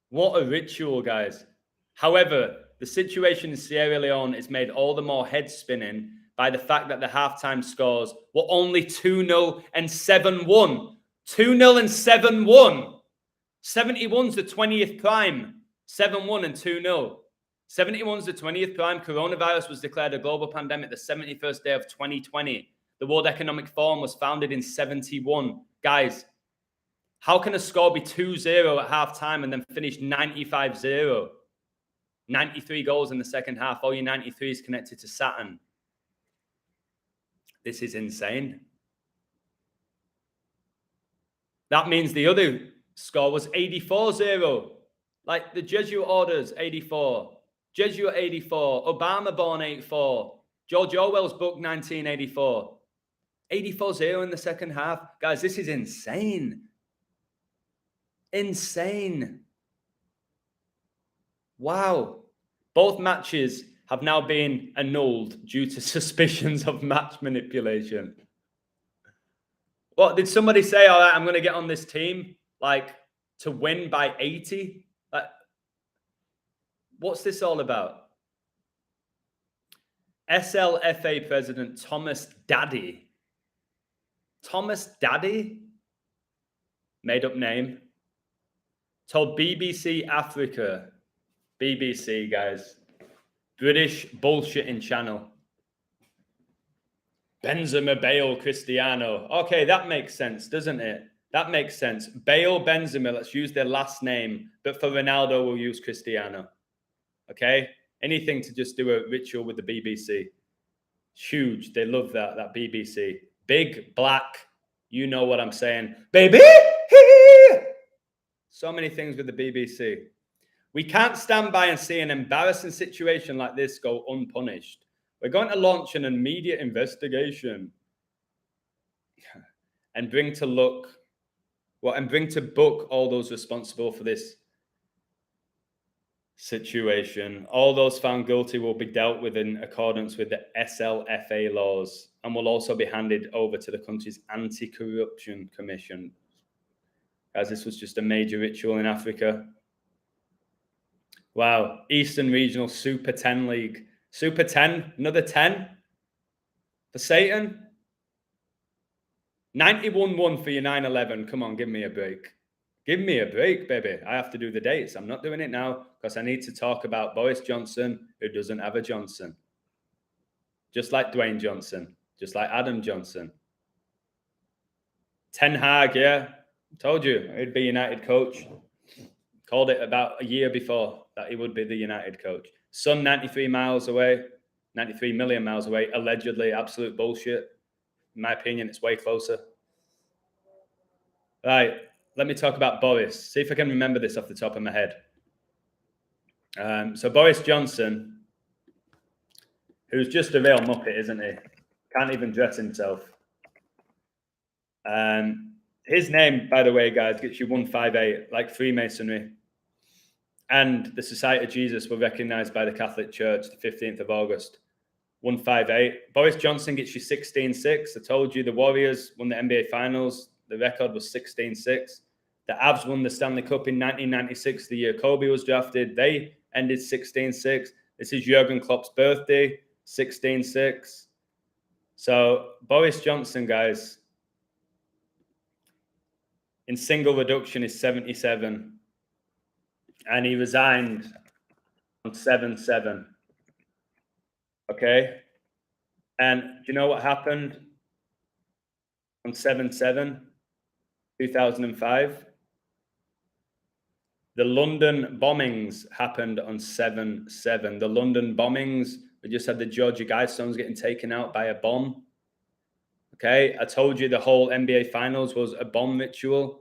A: What a ritual, guys. However, the situation in Sierra Leone is made all the more head-spinning by the fact that the halftime scores were only 2-0 and 7-1. 2-0 and 7-1. 71's the 20th prime. 7-1 and 2-0. 71's the 20th prime. Coronavirus was declared a global pandemic the 71st day of 2020. The World Economic Forum was founded in 71. Guys, how can a score be 2-0 at halftime and then finish 95-0? 93 goals in the second half. All your 93s connected to Saturn. This is insane. That means the other score was 84-0. Like the Jesuit orders, 84. Jesuit 84. Obama born 84. George Orwell's book, 1984. 84-0 in the second half. Guys, this is insane. Insane. Wow. Both matches have now been annulled due to suspicions of match manipulation. What, did somebody say, all right, I'm going to get on this team, like, to win by 80? Like, what's this all about? SLFA President Thomas Daddy. Thomas Daddy? Made up name. Told BBC Africa. BBC, guys. British bullshitting channel. Benzema, Bale, Cristiano. Okay, that makes sense, doesn't it? That makes sense. Bale, Benzema, let's use their last name. But for Ronaldo, we'll use Cristiano. Okay? Anything to just do a ritual with the BBC. It's huge. They love that BBC. Big, black. You know what I'm saying. Baby! So many things with the BBC. We can't stand by and see an embarrassing situation like this go unpunished. We're going to launch an immediate investigation and bring to book all those responsible for this situation. All those found guilty will be dealt with in accordance with the SLFA laws and will also be handed over to the country's Anti-Corruption Commission. Guys, this was just a major ritual in Africa. Wow. Eastern Regional Super 10 League. Super 10, another 10 for Satan. 91-1 for your 9/11. Come on, give me a break. Give me a break, baby. I have to do the dates. I'm not doing it now because I need to talk about Boris Johnson, who doesn't have a Johnson. Just like Dwayne Johnson. Just like Adam Johnson. Ten Hag, yeah. Told you he'd be United coach. Called it about a year before that he would be the United coach. Sun 93 miles away, 93 million miles away, allegedly. Absolute bullshit. In my opinion, it's way closer. Right, let me talk about Boris. See if I can remember this off the top of my head. So Boris Johnson, who's just a real muppet, isn't he? Can't even dress himself. His name, by the way, guys, gets you 158, like Freemasonry. And the Society of Jesus were recognized by the Catholic Church the 15th of August. 158. Boris Johnson gets you 16-6. I told you the Warriors won the NBA Finals. The record was 16-6. The Avs won the Stanley Cup in 1996, the year Kobe was drafted. They ended 16-6. This is Jurgen Klopp's birthday, 16-6. So Boris Johnson, guys, in single reduction is 77. And he resigned on 7-7. Okay? And do you know what happened on 7-7, 2005? The London bombings happened on 7-7. The London bombings, we just had the Georgia Guidestones getting taken out by a bomb. Okay? I told you the whole NBA Finals was a bomb ritual.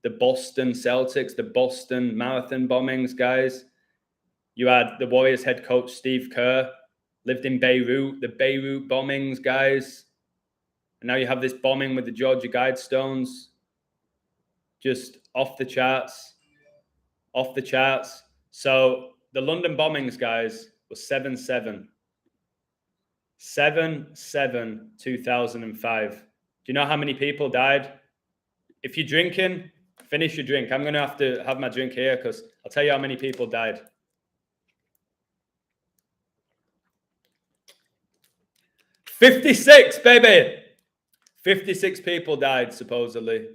A: The Boston Celtics, the Boston Marathon bombings, guys. You had the Warriors head coach, Steve Kerr, lived in Beirut, the Beirut bombings, guys. And now you have this bombing with the Georgia Guidestones. Just off the charts. Off the charts. So the London bombings, guys, was 7-7. 7-7, 2005. Do you know how many people died? If you're drinking, finish your drink. I'm going to have my drink here because I'll tell you how many people died. $56, baby. 56 people died, supposedly.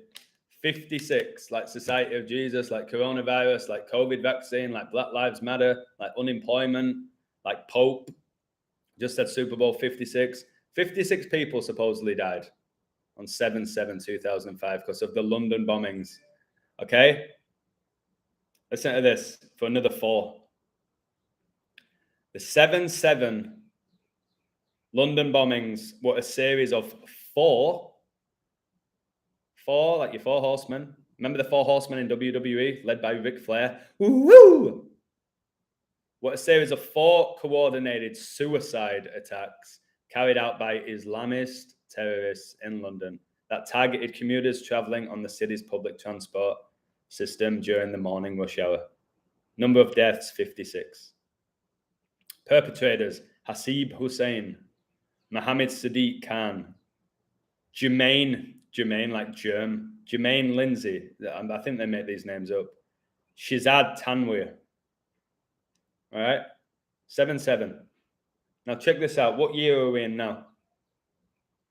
A: 56, like Society of Jesus, like coronavirus, like COVID vaccine, like Black Lives Matter, like unemployment, like Pope. Just said Super Bowl 56. 56 people supposedly died on 7-7, 2005 because of the London bombings. Okay? Listen to this for another 4. The 7-7 London bombings were a series of 4, like your 4 horsemen. Remember the 4 horsemen in WWE led by Ric Flair? Woo! What a series of 4 coordinated suicide attacks carried out by Islamist terrorists in London that targeted commuters travelling on the city's public transport system during the morning rush hour. Number of deaths, 56. Perpetrators, Hasib Hussain, Mohammed Sadiq Khan, Jermaine Lindsay, I think they make these names up, Shizad Tanwir. All right, 7-7. Now check this out. What year are we in now?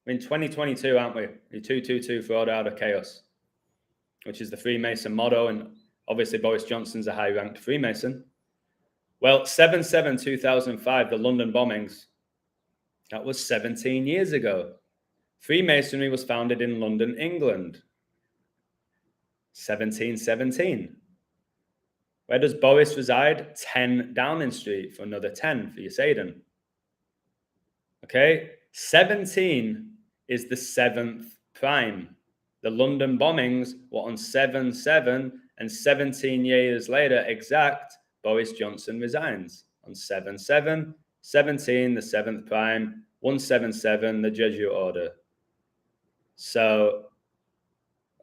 A: We're in 2022, aren't we? We're 222 for order out of chaos, which is the Freemason motto, and obviously Boris Johnson's a high-ranked Freemason. Well, 7-7, 2005, the London bombings, that was 17 years ago. Freemasonry was founded in London, England. 1717. Where does Boris reside? 10 Downing Street for another 10 for your Satan. Okay, 17 is the 7th prime. The London bombings were on 7-7, and 17 years later, exact, Boris Johnson resigns on 7-7, 17, the 7th prime, 177, the Jesuit order. So,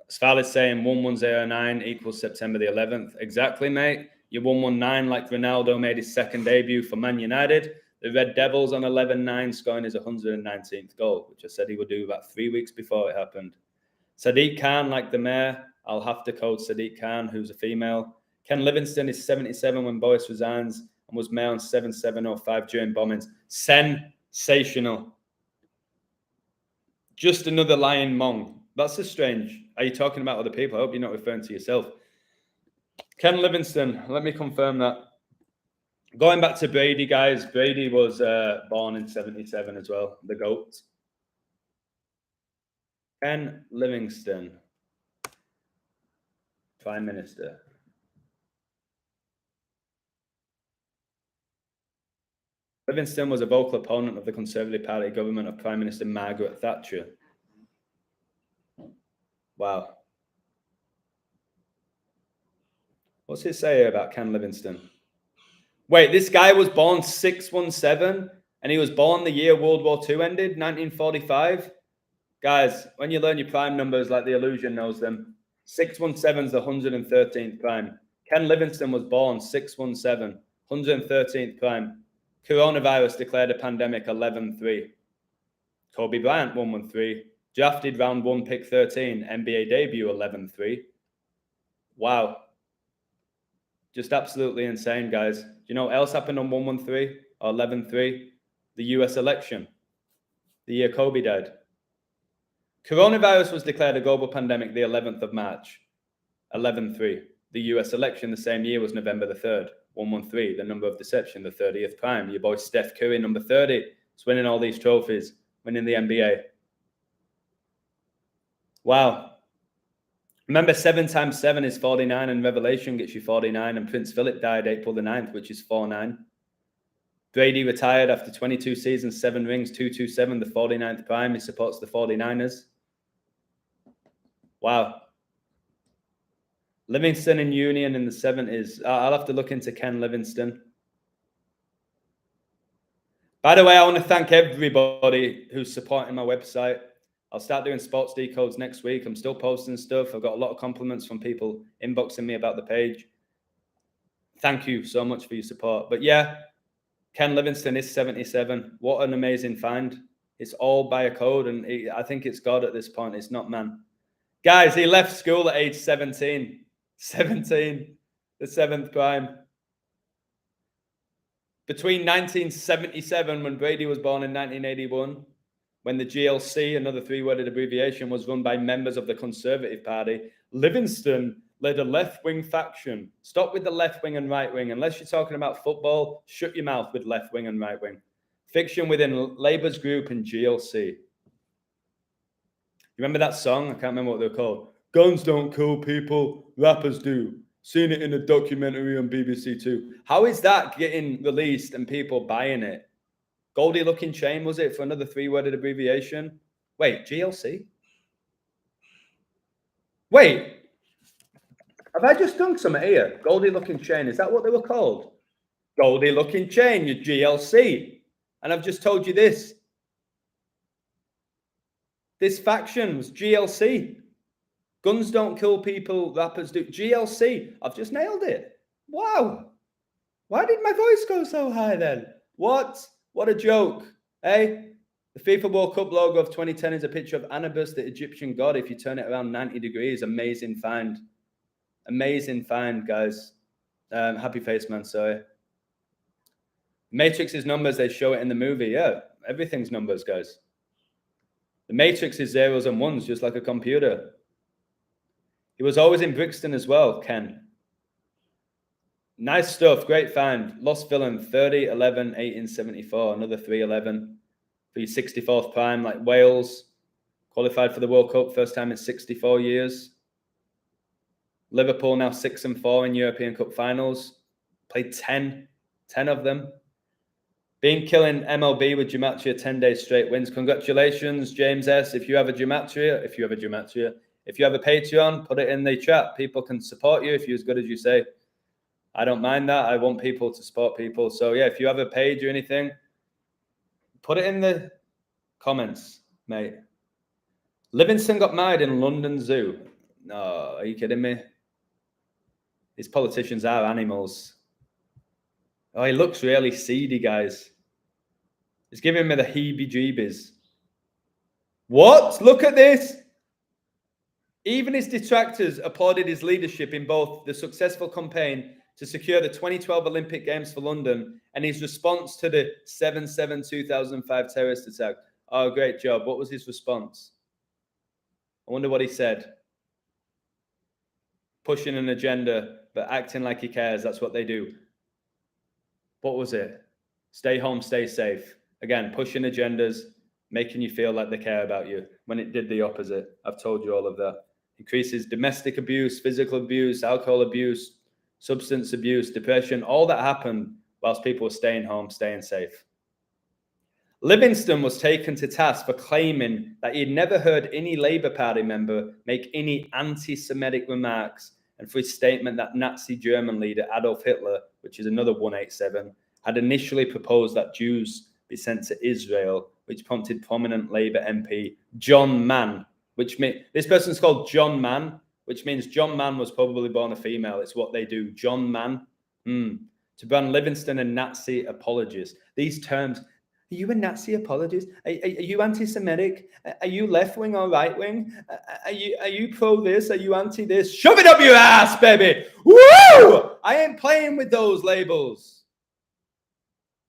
A: as far as saying 1109 equals September the 11th, exactly, mate. You're 119 like Ronaldo made his second debut for Man United. The Red Devils on 11-9 scoring his 119th goal, which I said he would do about 3 weeks before it happened. Sadiq Khan, like the mayor, I'll have to code Sadiq Khan, who's a female. Ken Livingstone is 77 when Boris resigns and was mayor on 7-7-05 during bombings. Sensational. Just another lying mong. That's a strange. Are you talking about other people? I hope you're not referring to yourself. Ken Livingstone, let me confirm that. Going back to Brady, guys, Brady was born in 77 as well, the GOAT. Ken Livingstone, Prime Minister. Livingstone was a vocal opponent of the Conservative Party government of Prime Minister Margaret Thatcher. Wow. What's it say about Ken Livingstone? Wait, this guy was born 617 and he was born the year World War II ended, 1945. Guys, when you learn your prime numbers like the Illusion knows them, 617 is the 113th prime. Ken Livingstone was born 617, 113th prime. Coronavirus declared a pandemic 11-3. Kobe Bryant 113. Drafted round 1, pick 13. NBA debut 11-3. Wow. Just absolutely insane, guys. Do you know what else happened on 113 or 11-3? The US election. The year Kobe died. Coronavirus was declared a global pandemic the 11th of March. 11-3. The US election the same year was November the 3rd. 113, the number of deception, the 30th prime. Your boy Steph Curry, number 30, is winning all these trophies, winning the NBA. Wow. Remember, 7 times 7 is 49, and Revelation gets you 49, and Prince Philip died April the 9th, which is 4-9. Brady retired after 22 seasons, 7 rings, 227, the 49th prime. He supports the 49ers. Wow. Livingston in Union in the 70s. I'll have to look into Ken Livingstone. By the way, I want to thank everybody who's supporting my website. I'll start doing sports decodes next week. I'm still posting stuff. I've got a lot of compliments from people inboxing me about the page. Thank you so much for your support. But yeah, Ken Livingstone is 77. What an amazing find. It's all by a code, and I think it's God at this point. It's not man. Guys, he left school at age 17. 17, the 7th prime. Between 1977, when Brady was born in 1981, when the GLC, another 3-worded abbreviation, was run by members of the Conservative Party, Livingstone led a left-wing faction. Stop with the left wing and right wing. Unless you're talking about football, shut your mouth with left wing and right wing. Fiction within Labour's group and GLC. You remember that song? I can't remember what they're called. Guns don't kill people, rappers do. Seen it in a documentary on BBC Two. How is that getting released and people buying it? Goldie Looking Chain, was it, for another 3-worded abbreviation? Wait, GLC? Wait, have I just done something here? Goldie Looking Chain, is that what they were called? Goldie Looking Chain, your GLC. And I've just told you this. This faction was GLC. Guns don't kill people, rappers do. GLC. I've just nailed it. Wow. Why did my voice go so high then? What? What a joke. Hey? The FIFA World Cup logo of 2010 is a picture of Anubis, the Egyptian god. If you turn it around 90 degrees, amazing find. Amazing find, guys. Happy face, man. Sorry. Matrix's numbers, they show it in the movie. Yeah, everything's numbers, guys. The Matrix is zeros and ones, just like a computer. He was always in Brixton as well, Ken. Nice stuff. Great find. Lost Villain, 30, 11, 1874. Another 311 for your 64th prime, like Wales. Qualified for the World Cup, first time in 64 years. Liverpool now 6-4 in European Cup finals. Played 10 of them. Been killing MLB with Gematria, 10 days straight wins. Congratulations, James S. If you have a Gematria, if you have a Patreon, put it in the chat. People can support you if you're as good as you say. I don't mind that. I want people to support people. So yeah, if you have a page or anything, put it in the comments, mate. Livingston got married in London Zoo. No, are you kidding me? These politicians are animals. Oh, he looks really seedy, guys. It's giving me the heebie-jeebies. What? Look at this. Even his detractors applauded his leadership in both the successful campaign to secure the 2012 Olympic Games for London and his response to the 7/7/2005 terrorist attack. Oh, great job. What was his response? I wonder what he said. Pushing an agenda, but acting like he cares. That's what they do. What was it? Stay home, stay safe. Again, pushing agendas, making you feel like they care about you, when it did the opposite. I've told you all of that. Increases domestic abuse, physical abuse, alcohol abuse, substance abuse, depression. All that happened whilst people were staying home, staying safe. Livingston was taken to task for claiming that he had never heard any Labour Party member make any anti-Semitic remarks, and for his statement that Nazi German leader Adolf Hitler, which is another 187, had initially proposed that Jews be sent to Israel, which prompted prominent Labour MP John Mann, which means this person's called John Mann, which means John Mann was probably born a female. It's what they do. John Mann. To brand Livingston a Nazi apologist. These terms. Are you a Nazi apologist? Are you anti-Semitic? Are you left-wing or right-wing? Are you pro this? Are you anti-this? Shove it up your ass, baby! Woo! I ain't playing with those labels.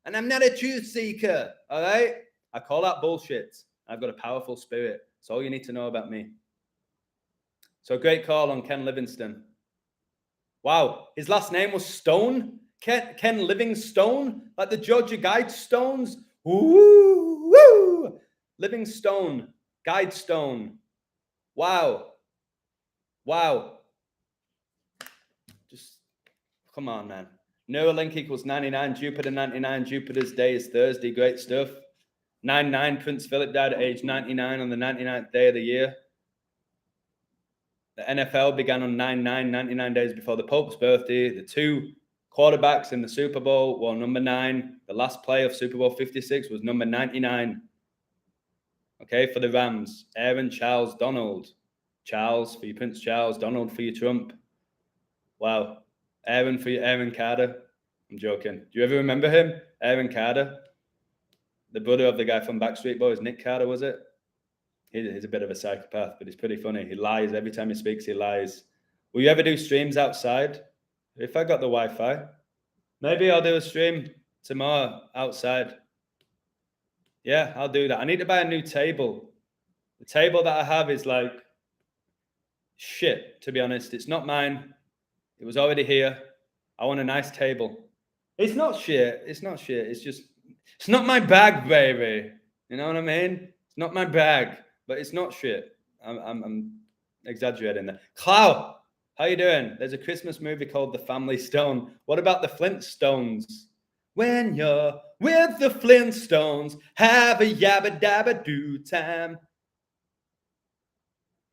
A: And I'm not a truth seeker, all right? I call that bullshit. I've got a powerful spirit. That's all you need to know about me. So great call on Ken Livingston. Wow, his last name was Stone? Ken Livingstone? Like the Georgia Guidestones? Woo! Woo! Livingstone. Guidestone. Wow. Wow. Just, come on, man. Neuralink equals 99. Jupiter 99. Jupiter's day is Thursday. Great stuff. 99. Prince Philip died at age 99 on the 99th day of the year. The NFL began on 9/9, 99 days before the Pope's birthday. The two quarterbacks in the Super Bowl were number 9. The last play of Super Bowl 56 was number 99. Okay, for the Rams. Aaron Charles Donald. Charles for your Prince Charles. Donald for your Trump. Wow. Aaron for your Aaron Carter. I'm joking. Do you ever remember him? Aaron Carter. The brother of the guy from Backstreet Boys, Nick Carter, was it? He's a bit of a psychopath, but he's pretty funny. He lies. Every time he speaks, he lies. Will you ever do streams outside? If I got the Wi-Fi, maybe I'll do a stream tomorrow outside. Yeah, I'll do that. I need to buy a new table. The table that I have is like shit, to be honest. It's not mine. It was already here. I want a nice table. It's not shit. It's not shit. It's just, it's not my bag, baby. You know what I mean? It's not my bag, but it's not shit. I'm exaggerating there. Clow, how you doing? There's a Christmas movie called The Family Stone. What about the Flintstones? When you're with the Flintstones, have a yabba dabba do time.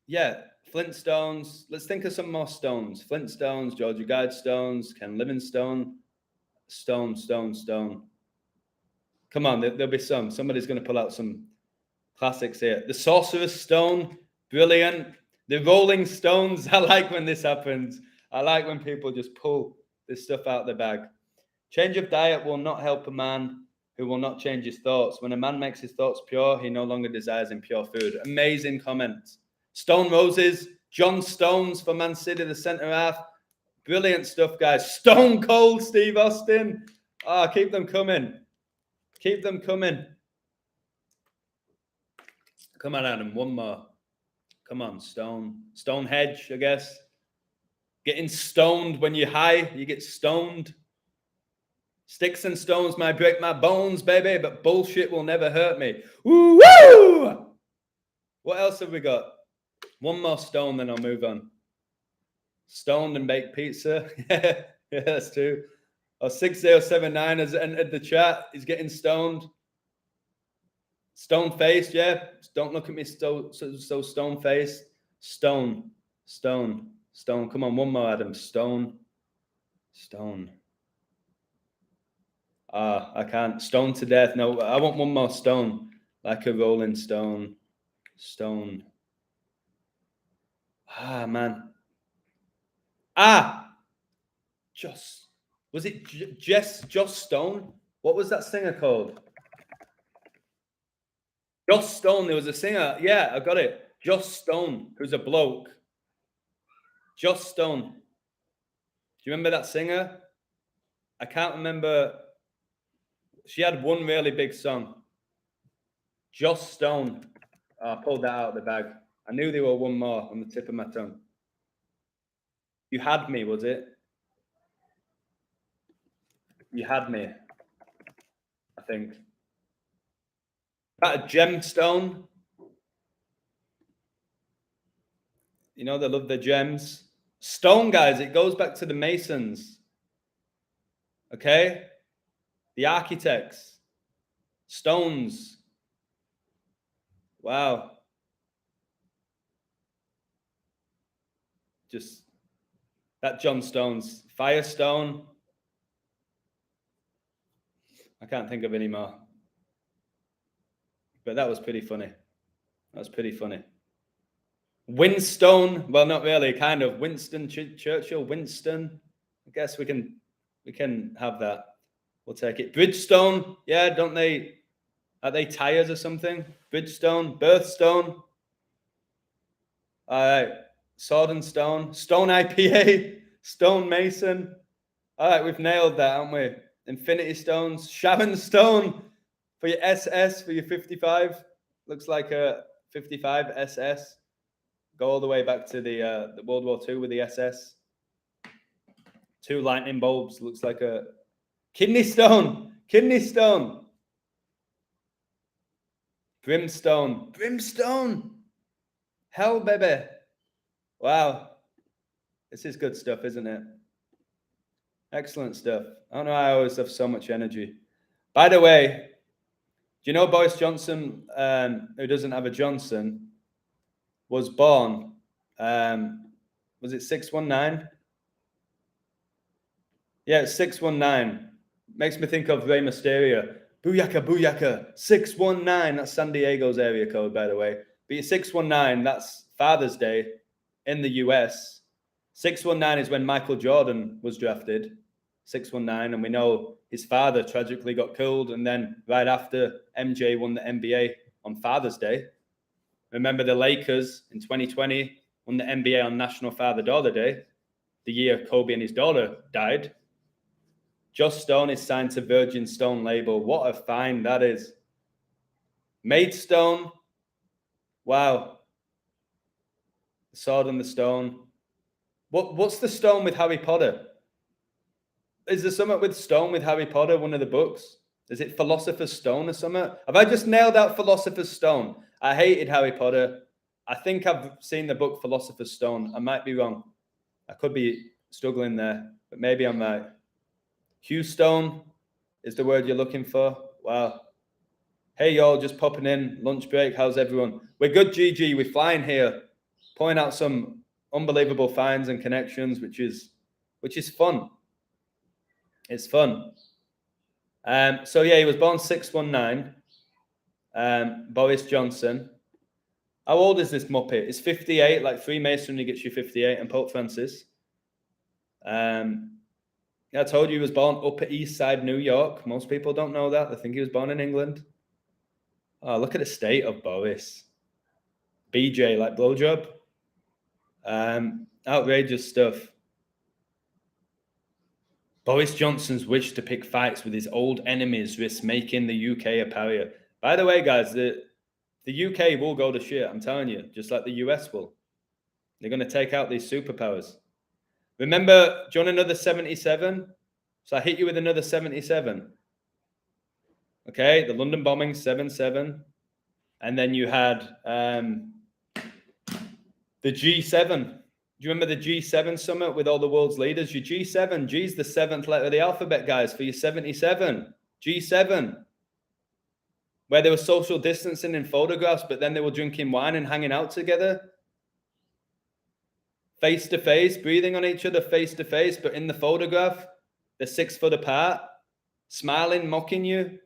A: Yeah, Flintstones. Let's think of some more stones. Flintstones, Georgia Guidestones, Ken Livingstone. Stone. Come on, there'll be some. Somebody's going to pull out some Classics here. The Sorcerer's Stone, brilliant. The Rolling Stones, I like when this happens. I like when people just pull this stuff out of the bag. Change of diet will not help a man who will not change his thoughts. When a man makes his thoughts pure, he no longer desires impure food. Amazing comment. Stone Roses, John Stones for Man City, the centre half. Brilliant stuff, guys. Stone Cold, Steve Austin. Keep them coming. Keep them coming. Come on, Adam. One more. Come on, Stonehenge, I guess. Getting stoned when you're high, you get stoned. Sticks and stones might break my bones, baby, but bullshit will never hurt me. Woo! What else have we got? One more stone, then I'll move on. Stoned and baked pizza. Yeah, that's two. 6079 has entered the chat. He's getting stoned. Stone faced, yeah. Don't look at me so stone faced. Stone. Come on, one more, Adam. Stone. I can't. Stone to death. No, I want one more stone. Like a rolling stone. Stone. Man. Was it Joss Stone? What was that singer called? Joss Stone. There was a singer. Yeah, I got it. Joss Stone, who's a bloke. Joss Stone. Do you remember that singer? I can't remember. She had one really big song. Joss Stone. I pulled that out of the bag. I knew there were one more on the tip of my tongue. You Had Me, was it? You Had Me, I think. That a gemstone? You know, they love their gems. Stone, guys, it goes back to the Masons. Okay? The architects. Stones. Wow. Just that John Stones. Firestone. I can't think of any more. But that was pretty funny. Winstone. Well, not really. Kind of. Winston Churchill. Winston. I guess we can have that. We'll take it. Bridgestone. Yeah, don't they? Are they tires or something? Bridgestone. Birthstone. All right. Sword and Stone. Stone IPA. Stone Mason. All right, we've nailed that, haven't we? Infinity Stones. Sharon Stone for your SS, for your 55. Looks like a 55 SS. Go all the way back to the World War II with the SS. 2 lightning bulbs. Looks like a kidney stone. Brimstone. Hell, baby. Wow. This is good stuff, isn't it? Excellent stuff. I don't know, I always have so much energy. By the way, do you know Boris Johnson, who doesn't have a Johnson, was born, was it 619? Yeah, it's 619. Makes me think of Rey Mysterio. Booyaka, 619. That's San Diego's area code, by the way. But your 619, that's Father's Day in the US. 619 is when Michael Jordan was drafted. 619, and we know his father tragically got killed, and then right after, MJ won the NBA on Father's Day. Remember the Lakers in 2020 won the NBA on National Father-Daughter Day, the year Kobe and his daughter died. Joss Stone is signed to Virgin Stone label. What a find that is. Maidstone. Wow. The Sword and the Stone. What's the stone with Harry Potter? Is there something with stone with Harry Potter, one of the books? Is it Philosopher's Stone or something? Have I just nailed out Philosopher's Stone? I hated Harry Potter. I think I've seen the book Philosopher's Stone. I might be wrong. I could be struggling there, but maybe I'm right. Hugh Stone is the word you're looking for. Wow. Hey, y'all, just popping in. Lunch break. How's everyone? We're good, GG. We're flying here. Pulling out some unbelievable finds and connections, which is fun. It's fun. So yeah, he was born 619. Boris Johnson. How old is this Muppet? It's 58, like Freemasonry gets you 58, and Pope Francis. I told you he was born Upper East Side, New York. Most people don't know that. They think he was born in England. Oh, look at the state of Boris. BJ, like blowjob. Outrageous stuff. Boris Johnson's wish to pick fights with his old enemies risks making the UK a pariah. By the way, guys, the UK will go to shit, I'm telling you, just like the US will. They're going to take out these superpowers. Remember, do you want another 77? So I hit you with another 77. Okay, the London bombing, 7-7. And then you had the G7. Do you remember the G7 summit with all the world's leaders? Your G7, G's the 7th letter of the alphabet, guys, for your 77. G7. Where they were social distancing in photographs, but then they were drinking wine and hanging out together. Face to face, breathing on each other face to face, but in the photograph, they're 6 foot apart, smiling, mocking you.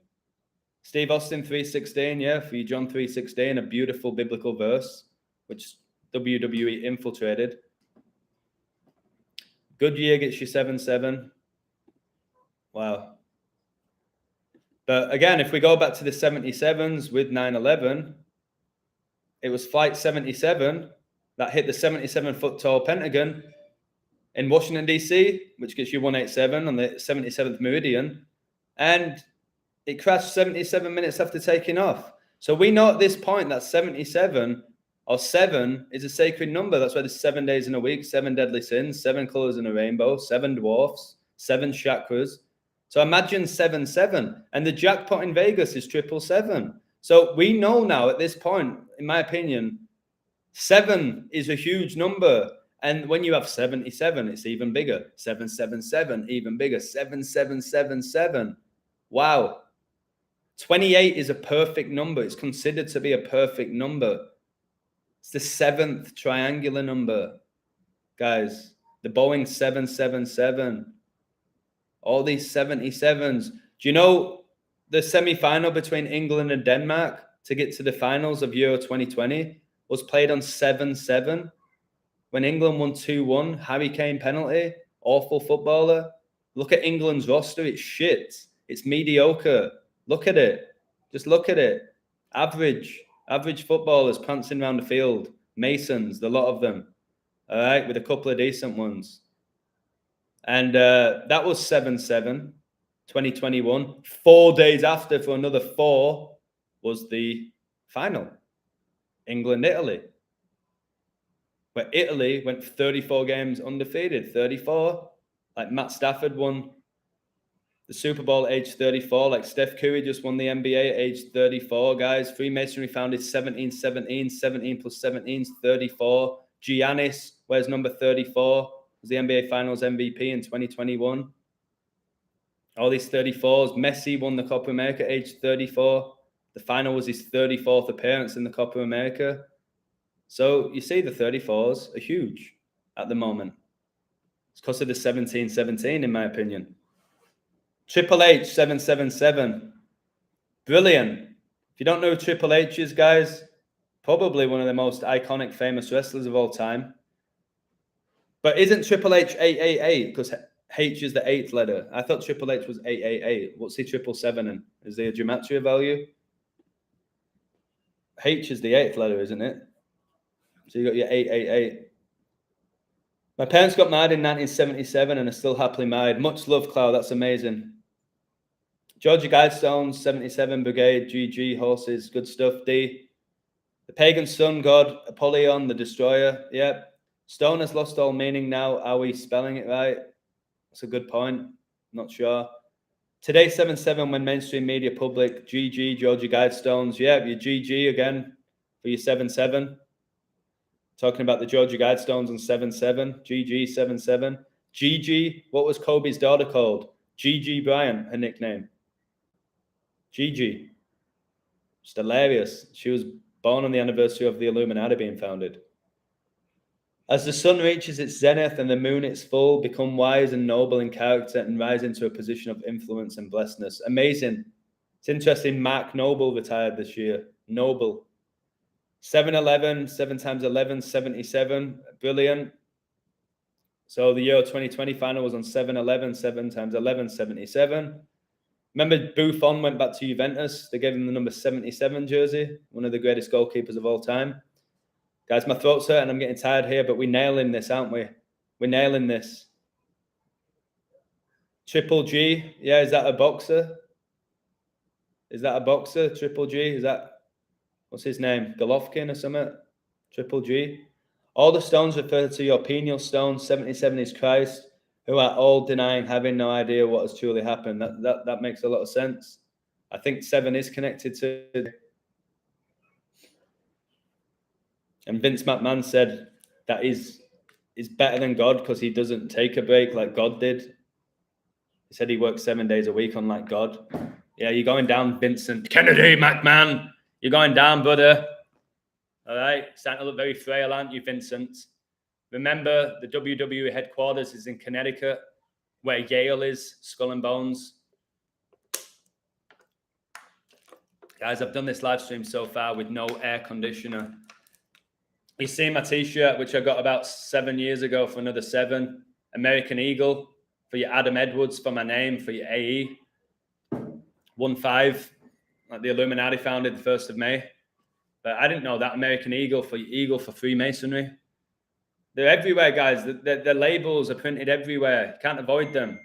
A: Steve Austin 3:16, yeah, for you John 3:16, a beautiful biblical verse, which WWE infiltrated. Goodyear gets you 7-7. Wow. But again, if we go back to the 77s with 9/11, it was Flight 77 that hit the 77-foot tall Pentagon in Washington, D.C., which gets you 187 on the 77th meridian. And it crashed 77 minutes after taking off. So we know at this point that 77 or 7 is a sacred number. That's why there's 7 days in a week, 7 deadly sins, 7 colors in a rainbow, 7 dwarfs, 7 chakras. So imagine 7-7. And the jackpot in Vegas is 777. So we know now at this point, in my opinion, 7 is a huge number. And when you have 77, it's even bigger. 777, even bigger. 7777. Wow. 28 is a perfect number. It's considered to be a perfect number. It's the 7th triangular number. Guys, the Boeing 777. All these 77s. Do you know the semi-final between England and Denmark to get to the finals of Euro 2020 was played on 7-7? When England won 2-1, Harry Kane penalty, awful footballer. Look at England's roster. It's shit. It's mediocre. Look at it. Just look at it. Average footballers prancing around the field. Masons, the lot of them. All right, with a couple of decent ones. And that was 7-7, 2021. 4 days after, for another 4, was the final. England-Italy. Where Italy went 34 games undefeated. 34. Like Matt Stafford won the Super Bowl at age 34. Like Steph Curry just won the NBA at age 34, guys. Freemasonry founded 17-17. 17 plus 17 is 34. Giannis wears number 34. Was the NBA Finals MVP in 2021. All these 34s. Messi won the Copa America at age 34. The final was his 34th appearance in the Copa America. So you see the 34s are huge at the moment. It's because of the 17-17, in my opinion. Triple H, 777. Brilliant. If you don't know who Triple H is, guys, probably one of the most iconic, famous wrestlers of all time. But isn't Triple H 888? Because H is the 8th letter. I thought Triple H was 888. What's he 777 in? Is there a gematria value? H is the 8th letter, isn't it? So you got your 888. My parents got married in 1977 and are still happily married. Much love, Cloud. That's amazing. Georgia Guidestones, 77 Brigade, GG, horses, good stuff. D. The pagan sun god, Apollyon, the destroyer. Yep. Stone has lost all meaning now. Are we spelling it right? That's a good point. Not sure. Today, 7-7 when mainstream media public. GG, Georgia Guidestones. Yeah, your GG again for your 7-7. Talking about the Georgia Guidestones and 7-7. GG, 7-7. GG, what was Kobe's daughter called? GG Bryant, her nickname. GG. Just hilarious. She was born on the anniversary of the Illuminati being founded. As the sun reaches its zenith and the moon its full, become wise and noble in character and rise into a position of influence and blessedness. Amazing. It's interesting. Mark Noble retired this year. Noble. 7-11, 7 times 11, 77. Brilliant. So the Euro 2020 final was on 7-11, 7 times 11, 77. Remember Buffon went back to Juventus. They gave him the number 77 jersey, one of the greatest goalkeepers of all time. Guys, my throat's hurt and I'm getting tired here, but we're nailing this, aren't we? We're nailing this. Triple G. Yeah, is that a boxer? Is that a boxer? Triple G? Is that, what's his name? Golovkin or something? Triple G. All the stones refer to your penal stone. 77 is Christ, who are all denying having no idea what has truly happened. That makes a lot of sense. I think 7 is connected to. And Vince McMahon said that is better than God because he doesn't take a break like God did. He said he works 7 days a week, unlike God. Yeah, you're going down, Vincent Kennedy McMahon. You're going down, brother. All right, starting to look very frail, aren't you, Vincent? Remember, the WWE headquarters is in Connecticut, where Yale is, Skull and Bones. Guys, I've done this live stream so far with no air conditioner. You see my t-shirt, which I got about 7 years ago for another 7. American Eagle for your Adam Edwards, for my name, for your AE. 1-5, like the Illuminati founded the 1st of May. But I didn't know that. American Eagle for your eagle for Freemasonry. They're everywhere, guys. The labels are printed everywhere. You can't avoid them.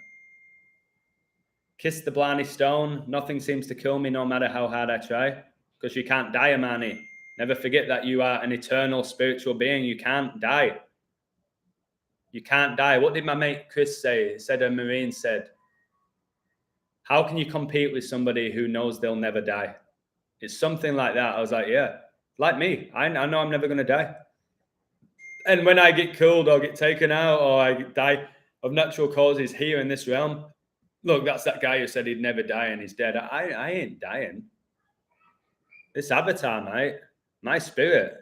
A: Kiss the Blarney Stone. Nothing seems to kill me no matter how hard I try. Because you can't die, Amani. Never forget that you are an eternal spiritual being. You can't die. You can't die. What did my mate Chris say? He said, a Marine said, how can you compete with somebody who knows they'll never die? It's something like that. I was like, yeah, like me. I know I'm never going to die. And when I get killed or get taken out or I die of natural causes here in this realm, look, that's that guy who said he'd never die and he's dead. I ain't dying. This avatar, mate, my spirit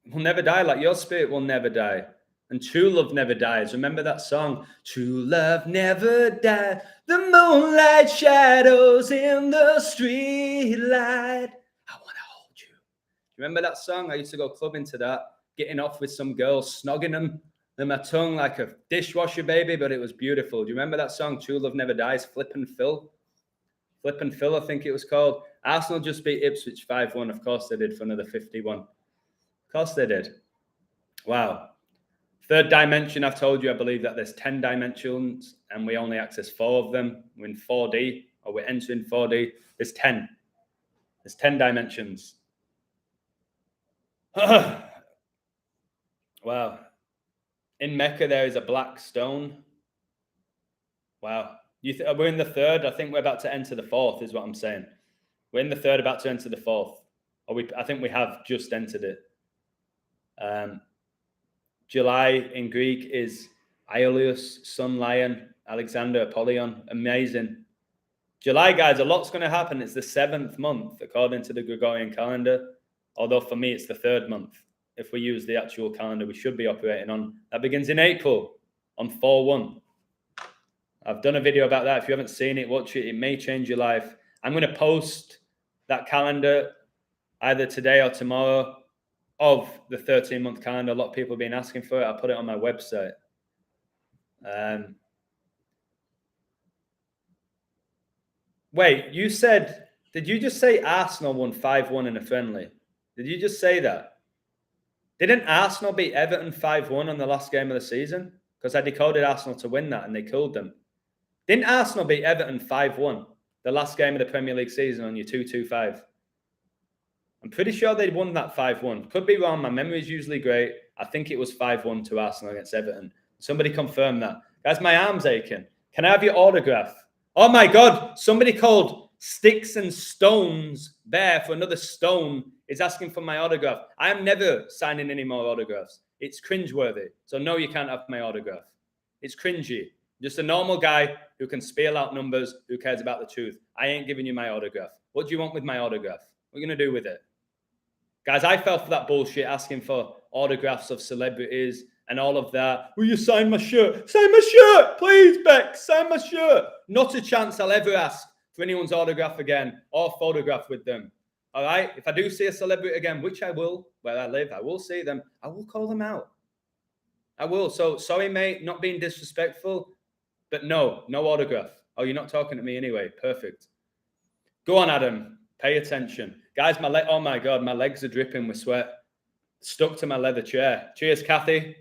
A: will never die, like your spirit will never die. And true love never dies. Remember that song? True love never dies. The moonlight shadows in the street light. I want to hold you. Remember that song? I used to go clubbing to that, getting off with some girls, snogging them in my tongue like a dishwasher baby, but it was beautiful. Do you remember that song, True Love Never Dies? Flip and Phil. Flip and Phil, I think it was called. Arsenal just beat Ipswich 5-1. Of course they did for another 51. Of course they did. Wow. Third dimension, I've told you, I believe that there's 10 dimensions and we only access 4 of them. We're in 4D, or we're entering 4D. There's 10. There's 10 dimensions. Wow. In Mecca, there is a black stone. Wow. We're in the 3rd. I think we're about to enter the 4th, is what I'm saying. We're in the 3rd, about to enter the 4th. I think we have just entered it. July in Greek is Aeolus, Sun Lion, Alexander, Apollyon. Amazing. July, guys, a lot's going to happen. It's the 7th month, according to the Gregorian calendar. Although for me, it's the 3rd month. If we use the actual calendar we should be operating on. That begins in April on 4/1. I've done a video about that. If you haven't seen it, watch it. It may change your life. I'm going to post that calendar either today or tomorrow of the 13-month calendar. A lot of people have been asking for it. I'll put it on my website. Wait, you said, did you just say Arsenal won 5-1 in a friendly? Did you just say that? Didn't Arsenal beat Everton 5-1 on the last game of the season? Because I decoded Arsenal to win that and they killed them. Didn't Arsenal beat Everton 5-1 the last game of the Premier League season on your 2-2-5? I'm pretty sure they won that 5-1. Could be wrong. My memory is usually great. I think it was 5-1 to Arsenal against Everton. Somebody confirm that. Guys, my arm's aching. Can I have your autograph? Oh my God. Somebody called Sticks and Stones Bear for another stone is asking for my autograph. I am never signing any more autographs. It's cringeworthy. So no, you can't have my autograph. It's cringy. Just a normal guy who can spiel out numbers, who cares about the truth. I ain't giving you my autograph. What do you want with my autograph? What are you going to do with it? Guys, I fell for that bullshit asking for autographs of celebrities and all of that. Will you sign my shirt? Sign my shirt, please, Beck. Sign my shirt. Not a chance I'll ever ask for anyone's autograph again or photograph with them. All right? If I do see a celebrity again, which I will, where I live, I will see them. I will call them out. I will. So sorry, mate, not being disrespectful, but no autograph. Oh, you're not talking to me anyway. Perfect. Go on, Adam. Pay attention. Guys, oh my God, my legs are dripping with sweat. Stuck to my leather chair. Cheers, Kathy.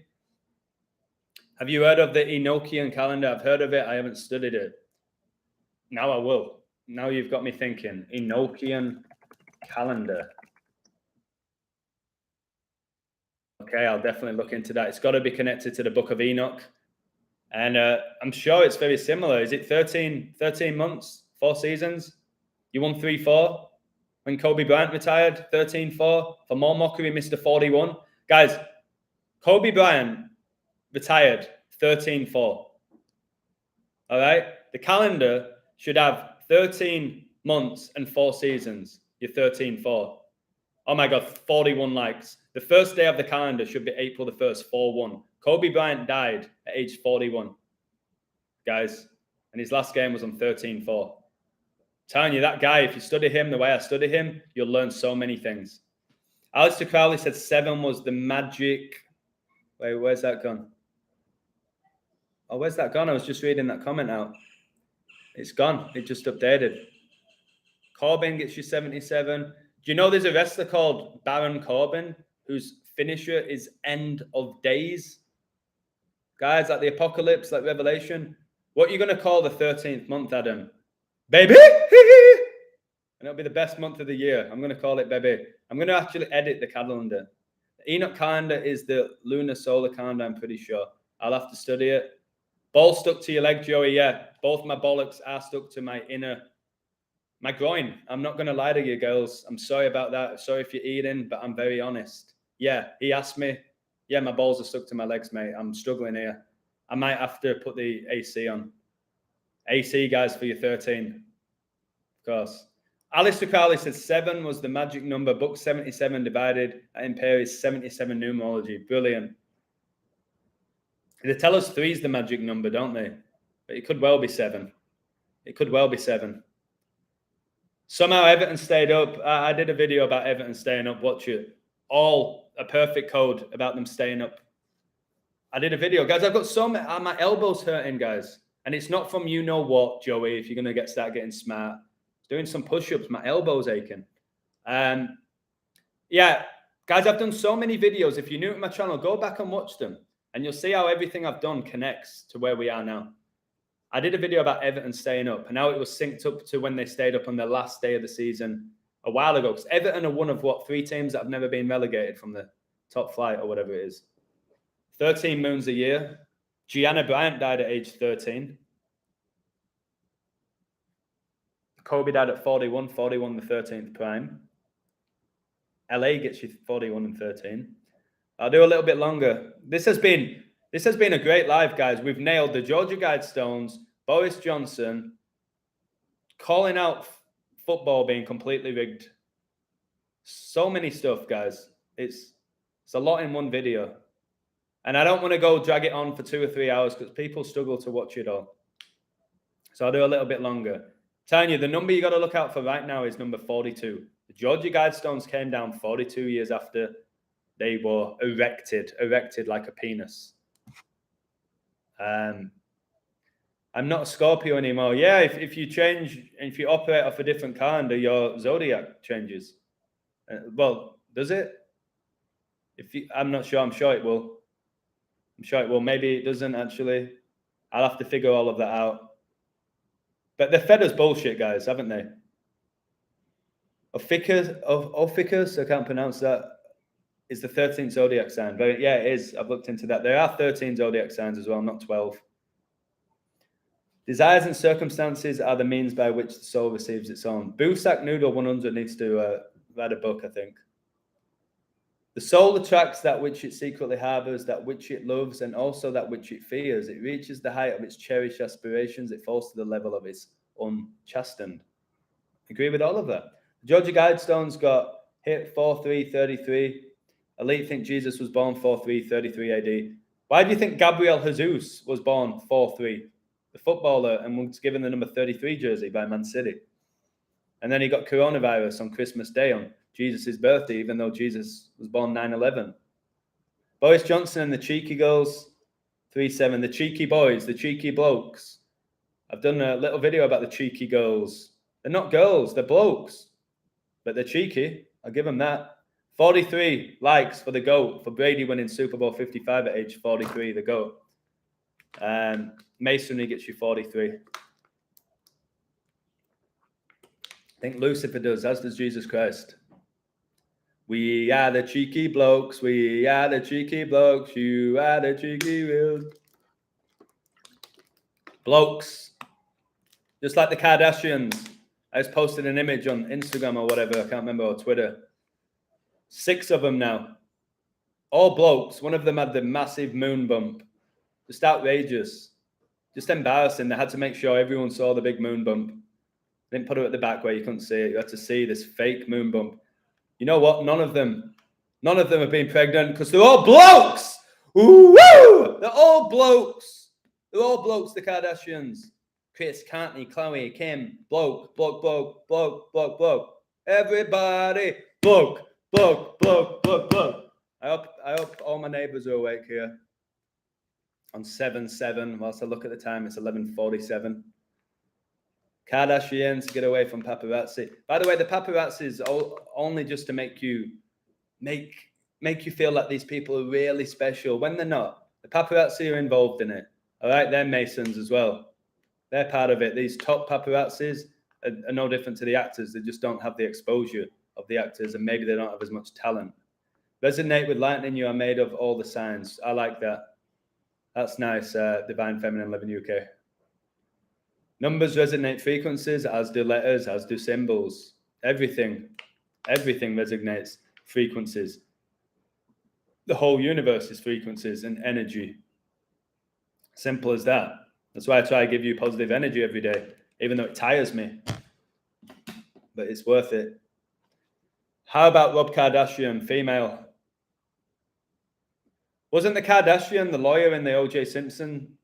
A: Have you heard of the Enochian calendar? I've heard of it. I haven't studied it. Now I will. Now you've got me thinking. Enochian calendar. Okay, I'll definitely look into that. It's got to be connected to the Book of Enoch. And I'm sure it's very similar. Is it 13 months, 4 seasons? You won 3-4 when Kobe Bryant retired, 13-4. For more mockery, Mr. 41. Guys, Kobe Bryant retired 13-4. All right? The calendar should have 13 months and 4 seasons. You're 13-4. Oh my God, 41 likes. The first day of the calendar should be April the 1st, 4-1. Kobe Bryant died at age 41, guys. And his last game was on 13-4. Telling you, that guy, if you study him the way I study him, you'll learn so many things. Alistair Crowley said 7 was the magic. Wait, where's that gone? Oh, where's that gone? I was just reading that comment out. It's gone. It just updated. Corbin gets you 77. Do you know there's a wrestler called Baron Corbin whose finisher is End of Days? Guys, like the Apocalypse, like Revelation. What are you going to call the 13th month, Adam? Baby! And it'll be the best month of the year. I'm going to call it Baby. I'm going to actually edit the calendar. The Enoch calendar is the lunar solar calendar, I'm pretty sure. I'll have to study it. Ball stuck to your leg, Joey. Yeah, both my bollocks are stuck to my groin. I'm not going to lie to you, girls. I'm sorry about that. Sorry if you're eating, but I'm very honest. Yeah, he asked me. Yeah, my balls are stuck to my legs, mate. I'm struggling here. I might have to put the AC on. AC, guys, for your 13. Of course. Alistair Crowley said 7 was the magic number. Book 77 divided at Imperius 77 numerology. Brilliant. They tell us 3 is the magic number, don't they? But it could well be 7. It could well be 7. Somehow Everton stayed up. I did a video about Everton staying up. Watch it. All a perfect code about them staying up. I did a video. Guys, I've got my elbow's hurting, guys. And it's not from you know what, Joey, if you're going to start getting smart. Doing some push-ups, my elbow's aching. Yeah, guys, I've done so many videos. If you're new to my channel, go back and watch them. And you'll see how everything I've done connects to where we are now. I did a video about Everton staying up, and how it was synced up to when they stayed up on the last day of the season a while ago. Because Everton are one of, 3 teams that have never been relegated from the top flight or whatever it is. 13 moons a year. Gianna Bryant died at age 13. Kobe died at 41 the 13th prime. LA gets you 41 and 13. I'll do a little bit longer. This has been a great live, guys. We've nailed the Georgia Guidestones, Boris Johnson, calling out football being completely rigged. So many stuff, guys. It's a lot in one video. And I don't want to go drag it on for 2 or 3 hours because people struggle to watch it all. So I'll do a little bit longer. Telling you, the number you got to look out for right now is number 42. The Georgia Guidestones came down 42 years after they were erected like a penis. I'm not a Scorpio anymore. Yeah, if you operate off a different calendar, your zodiac changes. Well, does it? I'm not sure. I'm sure it will. Maybe it doesn't actually. I'll have to figure all of that out. But they've fed us bullshit, guys, haven't they? Ophiuchus, I can't pronounce that, is the 13th zodiac sign. Yeah, it is. I've looked into that. There are 13 zodiac signs as well, not 12. Desires and circumstances are the means by which the soul receives its own. Busak Noodle 100 needs to write a book, I think. The soul attracts that which it secretly harbors, that which it loves, and also that which it fears. It reaches the height of its cherished aspirations. It falls to the level of its unchastened. Agree with all of that. Georgia Guidestones got hit 4-3-33. Elite think Jesus was born 4-3-33 AD. Why do you think Gabriel Jesus was born 4-3? the footballer, and was given the number 33 jersey by Man City. And then he got coronavirus on Christmas Day, on Jesus' birthday, even though Jesus was born 9/11. Boris Johnson and the cheeky girls, 3-7. The cheeky boys, the cheeky blokes. I've done a little video about the cheeky girls. They're not girls, they're blokes. But they're cheeky. I'll give them that. 43 likes for the GOAT, for Brady winning Super Bowl 55 at age 43, the GOAT. Masonry gets you 43. I think Lucifer does, as does Jesus Christ. We are the cheeky blokes. We are the cheeky blokes. You are the cheeky wheels. Blokes. Just like the Kardashians. I just posted an image on Instagram or whatever, I can't remember, or Twitter. 6 of them now. All blokes. One of them had the massive moon bump. Just outrageous. Just embarrassing. They had to make sure everyone saw the big moon bump. They didn't put it at the back where you couldn't see it. You had to see this fake moon bump. You know what? None of them have been pregnant because they're all blokes. Woo! They're all blokes. They're all blokes, the Kardashians. Chris, Courtney, Chloe, Kim, bloke. Everybody, bloke. I hope all my neighbors are awake here. On 7/7, whilst I look at the time, it's 11:47. Kardashians, get away from paparazzi. By the way, the paparazzi is only just to make you feel like these people are really special when they're not. The paparazzi are involved in it. All right, they're Masons as well. They're part of it. These top paparazzis are no different to the actors. They just don't have the exposure of the actors, and maybe they don't have as much talent. Resonate with lightning. You are made of all the signs. I like that. That's nice. Divine Feminine, live in UK. Numbers resonate frequencies, as do letters, as do symbols. Everything resonates frequencies. The whole universe is frequencies and energy. Simple as that. That's why I try to give you positive energy every day, even though it tires me. But it's worth it. How about Rob Kardashian, female? Wasn't the Kardashian the lawyer in the O.J. Simpson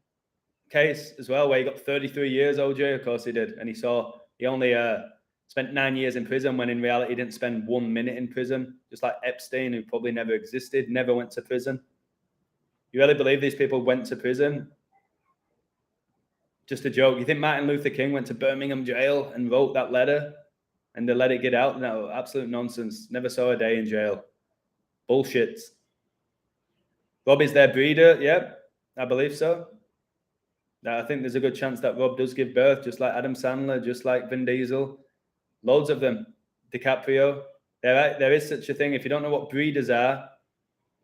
A: case as well, where he got 33 years, OJ? Of course he did. And he only spent 9 years in prison, when in reality he didn't spend 1 minute in prison. Just like Epstein, who probably never existed, never went to prison. You really believe these people went to prison? Just a joke. You think Martin Luther King went to Birmingham jail and wrote that letter and they let it get out? No, absolute nonsense. Never saw a day in jail. Bullshit. Rob is their breeder. Yep, I believe so. I think there's a good chance that Rob does give birth, just like Adam Sandler, just like Vin Diesel. Loads of them. DiCaprio. There is such a thing. If you don't know what breeders are,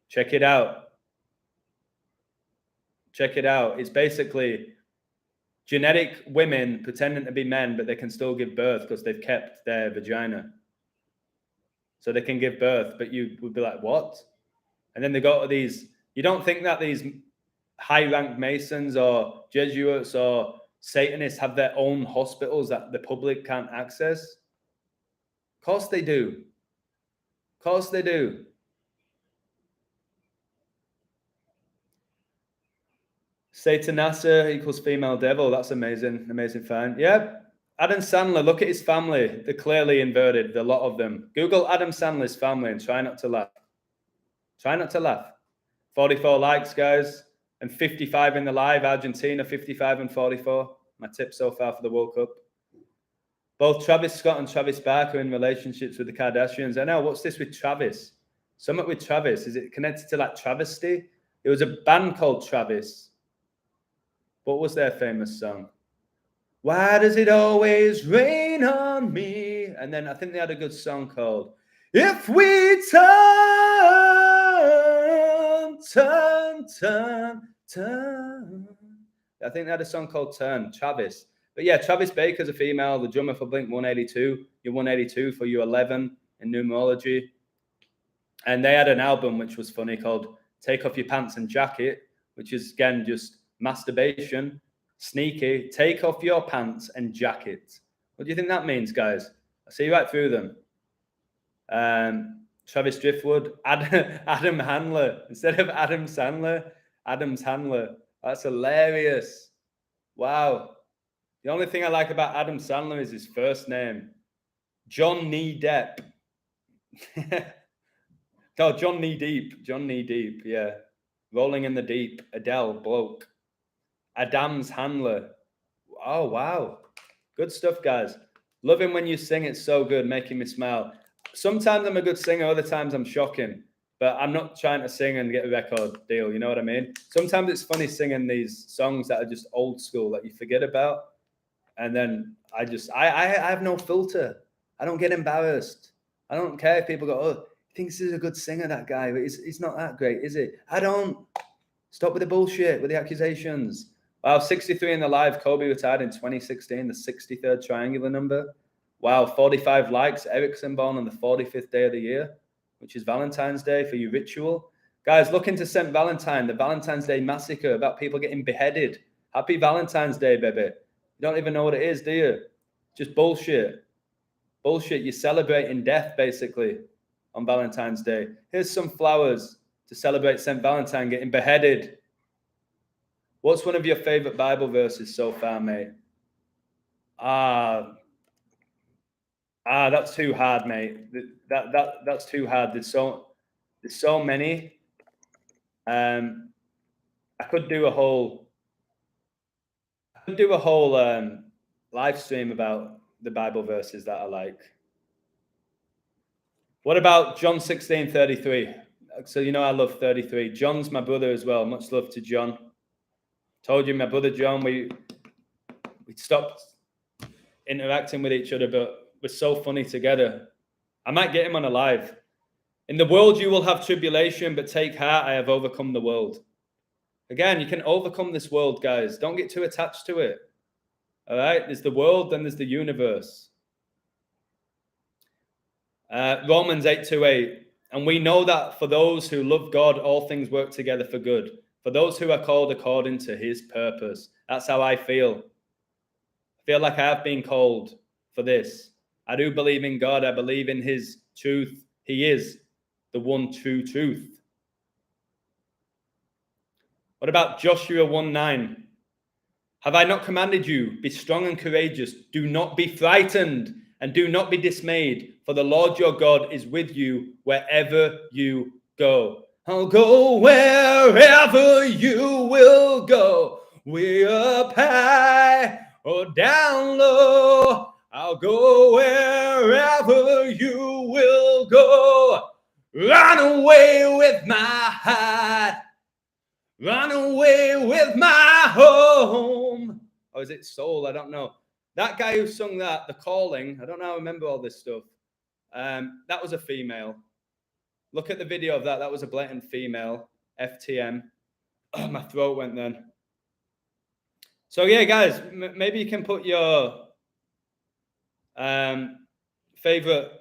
A: check it out. Check it out. It's basically genetic women pretending to be men, but they can still give birth because they've kept their vagina. So they can give birth, but you would be like, what? And then they go to these... You don't think that these high-ranked Masons or Jesuits or Satanists have their own hospitals that the public can't access? Of course they do. Of course they do. Satanasa equals female devil. That's amazing. Amazing find. Yeah. Adam Sandler, look at his family. They're clearly inverted, a lot of them. Google Adam Sandler's family and try not to laugh. Try not to laugh. 44 likes, guys. And 55 in the live. Argentina, 55 and 44. My tip so far for the World Cup. Both Travis Scott and Travis Barker are in relationships with the Kardashians. I know, what's this with Travis? Something with Travis. Is it connected to like travesty? It was a band called Travis. What was their famous song? Why does it always rain on me? And then I think they had a good song called If We Turn. I think they had a song called Turn, Travis. But yeah, Travis Baker's a female, the drummer for Blink 182. You're 182 for you 11 in numerology. And they had an album which was funny called Take Off Your Pants and Jacket, which is again just masturbation, sneaky. Take off your pants and jacket. What do you think that means, guys? I see right through them. Travis Driftwood, Adam Handler. Instead of Adam Sandler, Adam's Handler. That's hilarious. Wow. The only thing I like about Adam Sandler is his first name. John Knee Depp. No, John Knee Deep. John Knee Deep, yeah. Rolling in the Deep. Adele, bloke. Adam's Handler. Oh, wow. Good stuff, guys. Loving when you sing. It's so good, making me smile. Sometimes I'm a good singer, other times I'm shocking. But I'm not trying to sing and get a record deal, you know what I mean? Sometimes it's funny singing these songs that are just old school that you forget about. And then I have no filter. I don't get embarrassed. I don't care if people go, oh, he thinks he's a good singer, that guy, but he's not that great, is it? I don't. Stop with the bullshit, with the accusations. Wow, 63 in the live. Kobe retired in 2016, the 63rd triangular number. Wow, 45 likes. Erickson born on the 45th day of the year, which is Valentine's Day for you ritual. Guys, look into St. Valentine, the Valentine's Day massacre about people getting beheaded. Happy Valentine's Day, baby. You don't even know what it is, do you? Just bullshit. Bullshit. You're celebrating death, basically, on Valentine's Day. Here's some flowers to celebrate St. Valentine getting beheaded. What's one of your favorite Bible verses so far, mate? That's too hard, mate. That's too hard. There's so many. I could do a whole live stream about the Bible verses that I like. What about John 16:33? So you know I love 33. John's my brother as well. Much love to John. Told you, my brother John, we stopped interacting with each other, but we're so funny together. I might get him on a live. In the world you will have tribulation, but take heart, I have overcome the world. Again, you can overcome this world, guys. Don't get too attached to it. All right? There's the world, then there's the universe. Romans 8:28. And we know that for those who love God, all things work together for good. For those who are called according to his purpose. That's how I feel. I feel like I have been called for this. I do believe in God. I believe in his truth. He is the one true truth. What about Joshua 1:9? Have I not commanded you? Be strong and courageous. Do not be frightened and do not be dismayed, for the Lord your God is with you wherever you go. I'll go wherever you will go. Way up high or down low. I'll go wherever you will go. Run away with my heart. Run away with my home. Or is it soul? I don't know. That guy who sung that, The Calling, I don't know, I remember all this stuff. That was a female. Look at the video of that. That was a blatant female. FTM. Oh, my throat went then. So yeah, guys, maybe you can put your favorite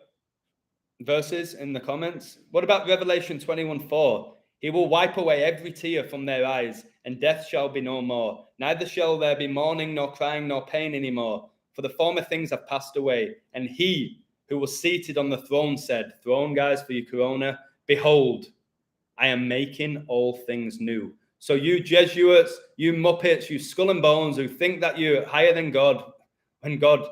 A: verses in the comments. What about Revelation 21:4? He will wipe away every tear from their eyes, and death shall be no more. Neither shall there be mourning, nor crying, nor pain anymore. For the former things have passed away. And he who was seated on the throne said, throne, guys, for your corona, behold, I am making all things new. So you Jesuits, you Muppets, you skull and bones who think that you're higher than God, when God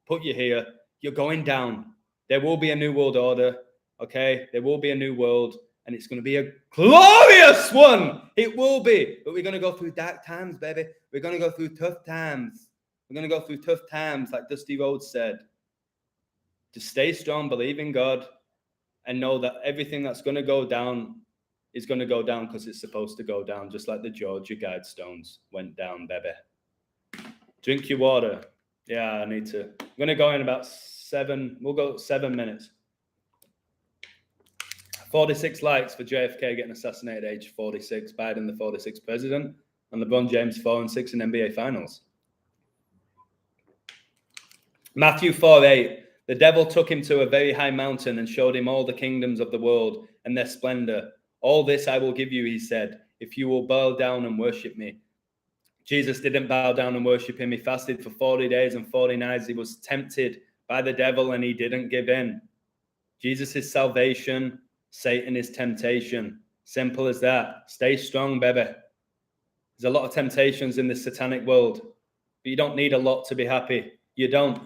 A: put you here, you're going down. There will be a new world order, okay? There will be a new world. And it's going to be a glorious one. It will be. But we're going to go through dark times, baby. We're going to go through tough times. We're going to go through tough times, like Dusty Rhodes said. Just stay strong, believe in God, and know that everything that's going to go down is going to go down because it's supposed to go down, just like the Georgia Guidestones went down, baby. Drink your water. Yeah, I need to. I'm going to go in about 7. We'll go 7 minutes. 46 likes for JFK getting assassinated at age 46, Biden the 46th president, and LeBron James 4-6 in NBA Finals. Matthew 4:8. The devil took him to a very high mountain and showed him all the kingdoms of the world and their splendor. All this I will give you, he said, if you will bow down and worship me. Jesus didn't bow down and worship him. He fasted for 40 days and 40 nights. He was tempted by the devil and he didn't give in. Jesus is salvation. Satan is temptation. Simple as that. Stay strong, baby. There's a lot of temptations in this satanic world. But you don't need a lot to be happy. You don't.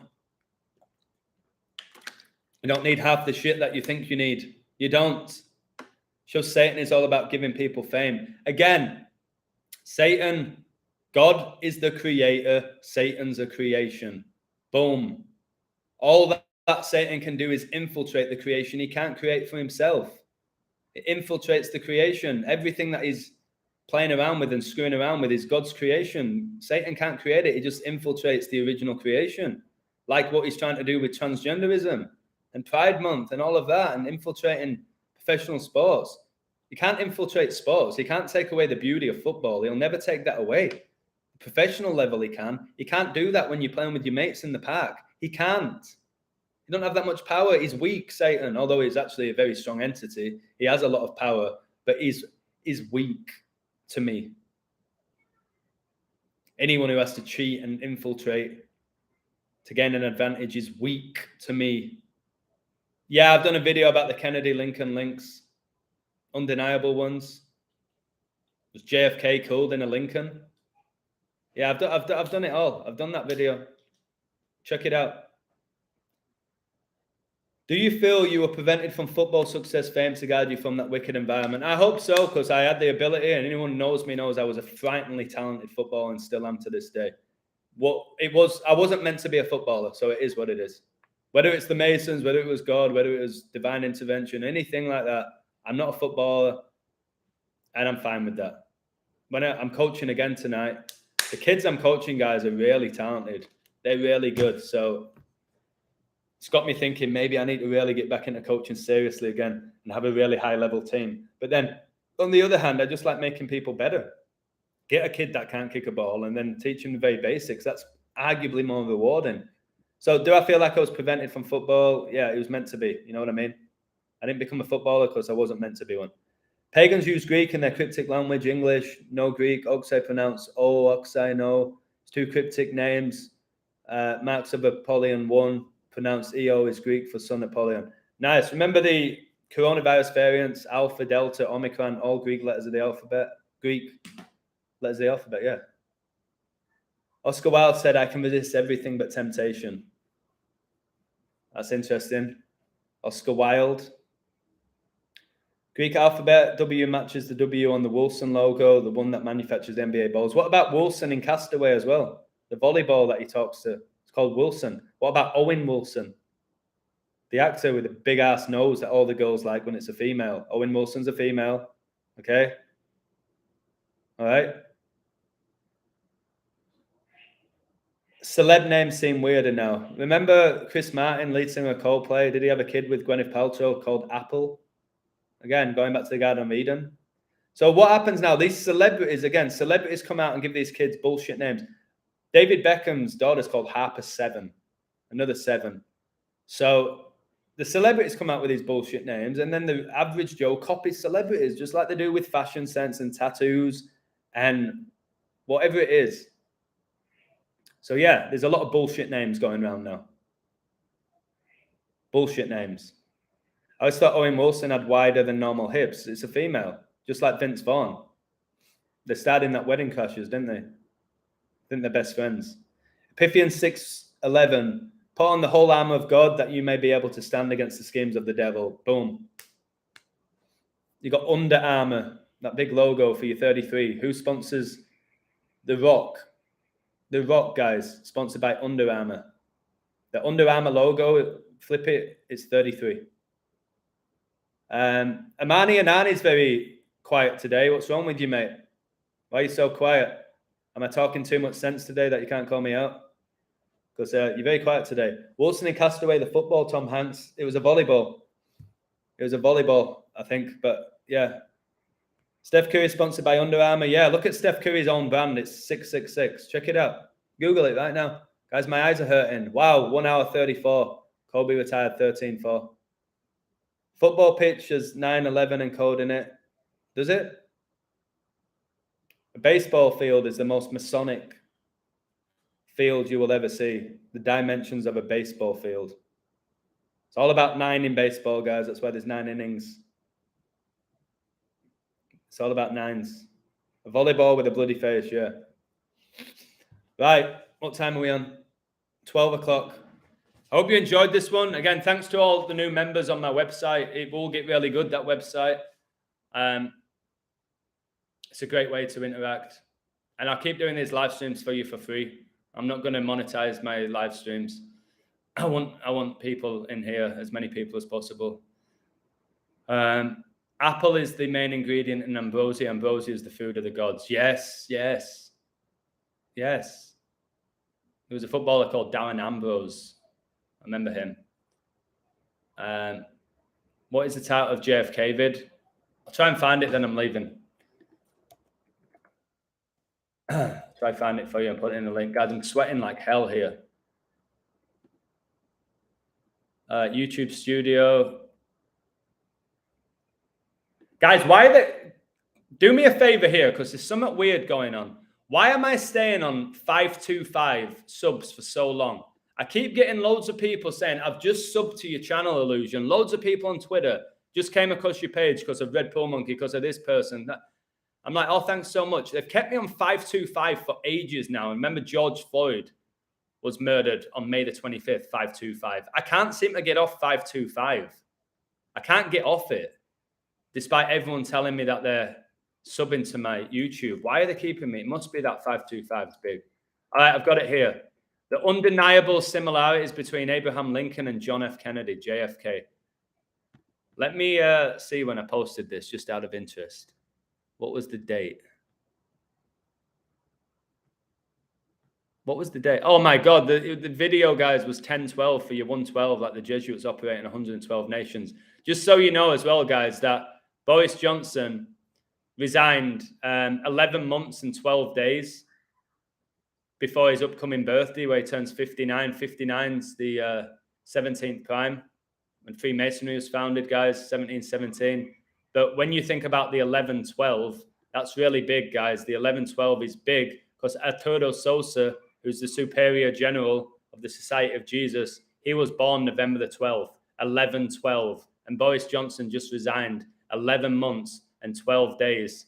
A: You don't need half the shit that you think you need. You don't. So Satan is all about giving people fame. Again, Satan, God is the creator. Satan's a creation. Boom. All that Satan can do is infiltrate the creation. He can't create for himself. It infiltrates the creation. Everything that he's playing around with and screwing around with is God's creation. Satan can't create it. He just infiltrates the original creation. Like what he's trying to do with transgenderism and Pride Month and all of that, and infiltrating professional sports. You can't infiltrate sports. He can't take away the beauty of football. He'll never take that away. Professional level, he can. He can't do that when you're playing with your mates in the park. He can't. He don't have that much power. He's weak, Satan, although he's actually a very strong entity. He has a lot of power, but he's weak to me. Anyone who has to cheat and infiltrate to gain an advantage is weak to me. Yeah, I've done a video about the Kennedy-Lincoln links. Undeniable ones. Was JFK killed in a Lincoln? Yeah, I've done it all. I've done that video. Check it out. Do you feel you were prevented from football success fame to guide you from that wicked environment? I hope so, because I had the ability, and anyone who knows me knows I was a frighteningly talented footballer and still am to this day. I wasn't meant to be a footballer, so it is what it is. Whether it's the Masons, whether it was God, whether it was divine intervention, anything like that, I'm not a footballer, and I'm fine with that. When I'm coaching again tonight, the kids I'm coaching, guys, are really talented. They're really good, so it's got me thinking maybe I need to really get back into coaching seriously again and have a really high-level team. But then, on the other hand, I just like making people better. Get a kid that can't kick a ball and then teach him the very basics. That's arguably more rewarding. So do I feel like I was prevented from football? Yeah, it was meant to be. You know what I mean? I didn't become a footballer because I wasn't meant to be one. Pagans use Greek in their cryptic language. English, no Greek. Oxai pronounce O, Oxai, no. It's two cryptic names. Marks of Apollyon 1. Pronounced EO is Greek for Son Apollyon. Nice. Remember the coronavirus variants, Alpha, Delta, Omicron, all Greek letters of the alphabet? Greek letters of the alphabet, yeah. Oscar Wilde said, I can resist everything but temptation. That's interesting. Oscar Wilde. Greek alphabet, W matches the W on the Wilson logo, the one that manufactures NBA balls. What about Wilson in Castaway as well? The volleyball that he talks to. Called Wilson. What about Owen Wilson? The actor with the big ass nose that all the girls like when it's a female. Owen Wilson's a female. Okay. All right. Celeb names seem weirder now. Remember Chris Martin, lead singer of Coldplay? Did he have a kid with Gwyneth Paltrow called Apple? Again, going back to the Garden of Eden. So what happens now? These celebrities come out and give these kids bullshit names. David Beckham's daughter's called Harper 7, another 7. So the celebrities come out with these bullshit names, and then the average Joe copies celebrities, just like they do with fashion sense and tattoos and whatever it is. So yeah, there's a lot of bullshit names going around now. Bullshit names. I always thought Owen Wilson had wider than normal hips. It's a female, just like Vince Vaughn. They starred in that Wedding Crashers, didn't they? I think they're best friends. Ephesians 6:11. Put on the whole armor of God that you may be able to stand against the schemes of the devil. Boom. You got Under Armour, that big logo for your 33. Who sponsors The Rock? The Rock, guys, sponsored by Under Armour. The Under Armour logo, flip it, it's 33. Amani Anani's very quiet today. What's wrong with you, mate? Why are you so quiet? Am I talking too much sense today that you can't call me out? Because you're very quiet today. Wilson and Castaway, the football, Tom Hanks. It was a volleyball. It was a volleyball, I think. But yeah. Steph Curry sponsored by Under Armour. Yeah, look at Steph Curry's own brand. It's 666. Check it out. Google it right now. Guys, my eyes are hurting. Wow, 1 hour 34. Kobe retired 13-4. Football pitch has 9/11 encoded in it. Does it? A baseball field is the most Masonic field you will ever see. The dimensions of a baseball field. It's all about 9 in baseball, guys. That's why there's 9 innings. It's all about 9s. A volleyball with a bloody face, yeah. Right. What time are we on? 12 o'clock. I hope you enjoyed this one. Again, thanks to all the new members on my website. It will get really good, that website. It's a great way to interact. And I'll keep doing these live streams for you for free. I'm not going to monetize my live streams. I want people in here, as many people as possible. Apple is the main ingredient in ambrosia. Ambrosia is the food of the gods. Yes, yes, yes. There was a footballer called Darren Ambrose. I remember him. What is the title of JFK vid? I'll try and find it, then I'm leaving. Try and find it for you and put it in the link. Guys, I'm sweating like hell here. YouTube Studio. Guys, why are they... Do me a favor here, because there's something weird going on. Why am I staying on 525 subs for so long? I keep getting loads of people saying, I've just subbed to your channel, Illusion. Loads of people on Twitter just came across your page because of Red Pill Monkey, because of this person. I'm like, oh, thanks so much. They've kept me on 525 for ages now. And remember, George Floyd was murdered on May the 25th, 525. I can't seem to get off 525. I can't get off it, despite everyone telling me that they're subbing to my YouTube. Why are they keeping me? It must be that 525 is big. All right, I've got it here. The undeniable similarities between Abraham Lincoln and John F. Kennedy, JFK. Let me see when I posted this, just out of interest. What was the date? What was the date? Oh my God, the video, guys, was 10/12 for your 112, like the Jesuits operate in 112 nations. Just so you know as well, guys, that Boris Johnson resigned 11 months and 12 days before his upcoming birthday, where he turns 59. 59's the 17th prime when Freemasonry was founded, guys, 1717. But when you think about the 11/12, that's really big, guys. The 11/12 is big because Arturo Sosa, who's the superior general of the Society of Jesus, he was born November the 12th, 11/12. And Boris Johnson just resigned 11 months and 12 days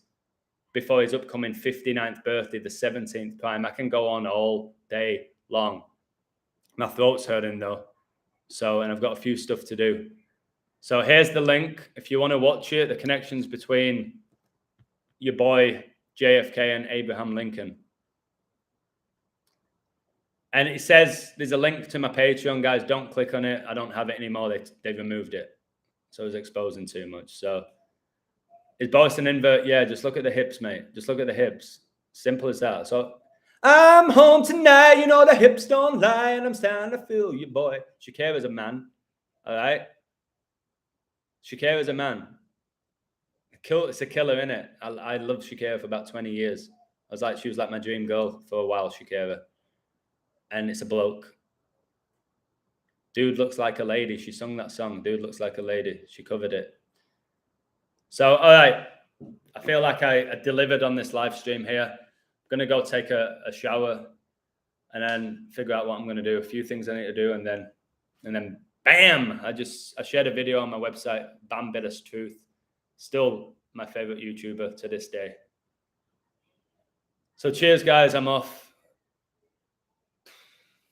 A: before his upcoming 59th birthday, the 17th prime. I can go on all day long. My throat's hurting though. So, and I've got a few stuff to do. So here's the link. If you want to watch it, the connections between your boy JFK and Abraham Lincoln. And it says there's a link to my Patreon, guys. Don't click on it. I don't have it anymore. They removed it. So I was exposing too much. So is Boris an invert? Yeah, just look at the hips, mate. Just look at the hips. Simple as that. So I'm home tonight. You know the hips don't lie, and I'm starting to feel you, boy. Shakira's a man. All right. Shakira's a man. It's a killer, innit? I loved Shakira for about 20 years. She was like my dream girl for a while, Shakira. And it's a bloke. Dude looks like a lady. She sung that song. Dude looks like a lady. She covered it. So, all right. I feel like I delivered on this live stream here. I'm going to go take a shower and then figure out what I'm going to do. A few things I need to do. And then bam, I shared a video on my website, Bam Bitters Truth. Still my favorite YouTuber to this day. So cheers, guys. I'm off.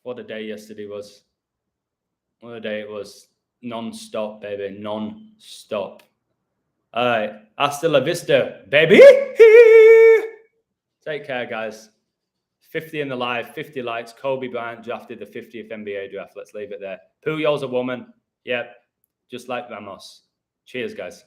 A: What a day yesterday was. What a day it was. Non-stop, baby. Non-stop. All right. Hasta la vista, baby. Take care, guys. 50 in the live, 50 likes. Kobe Bryant drafted the 50th NBA draft. Let's leave it there. Puyol's a woman. Yep. Just like Ramos. Cheers, guys.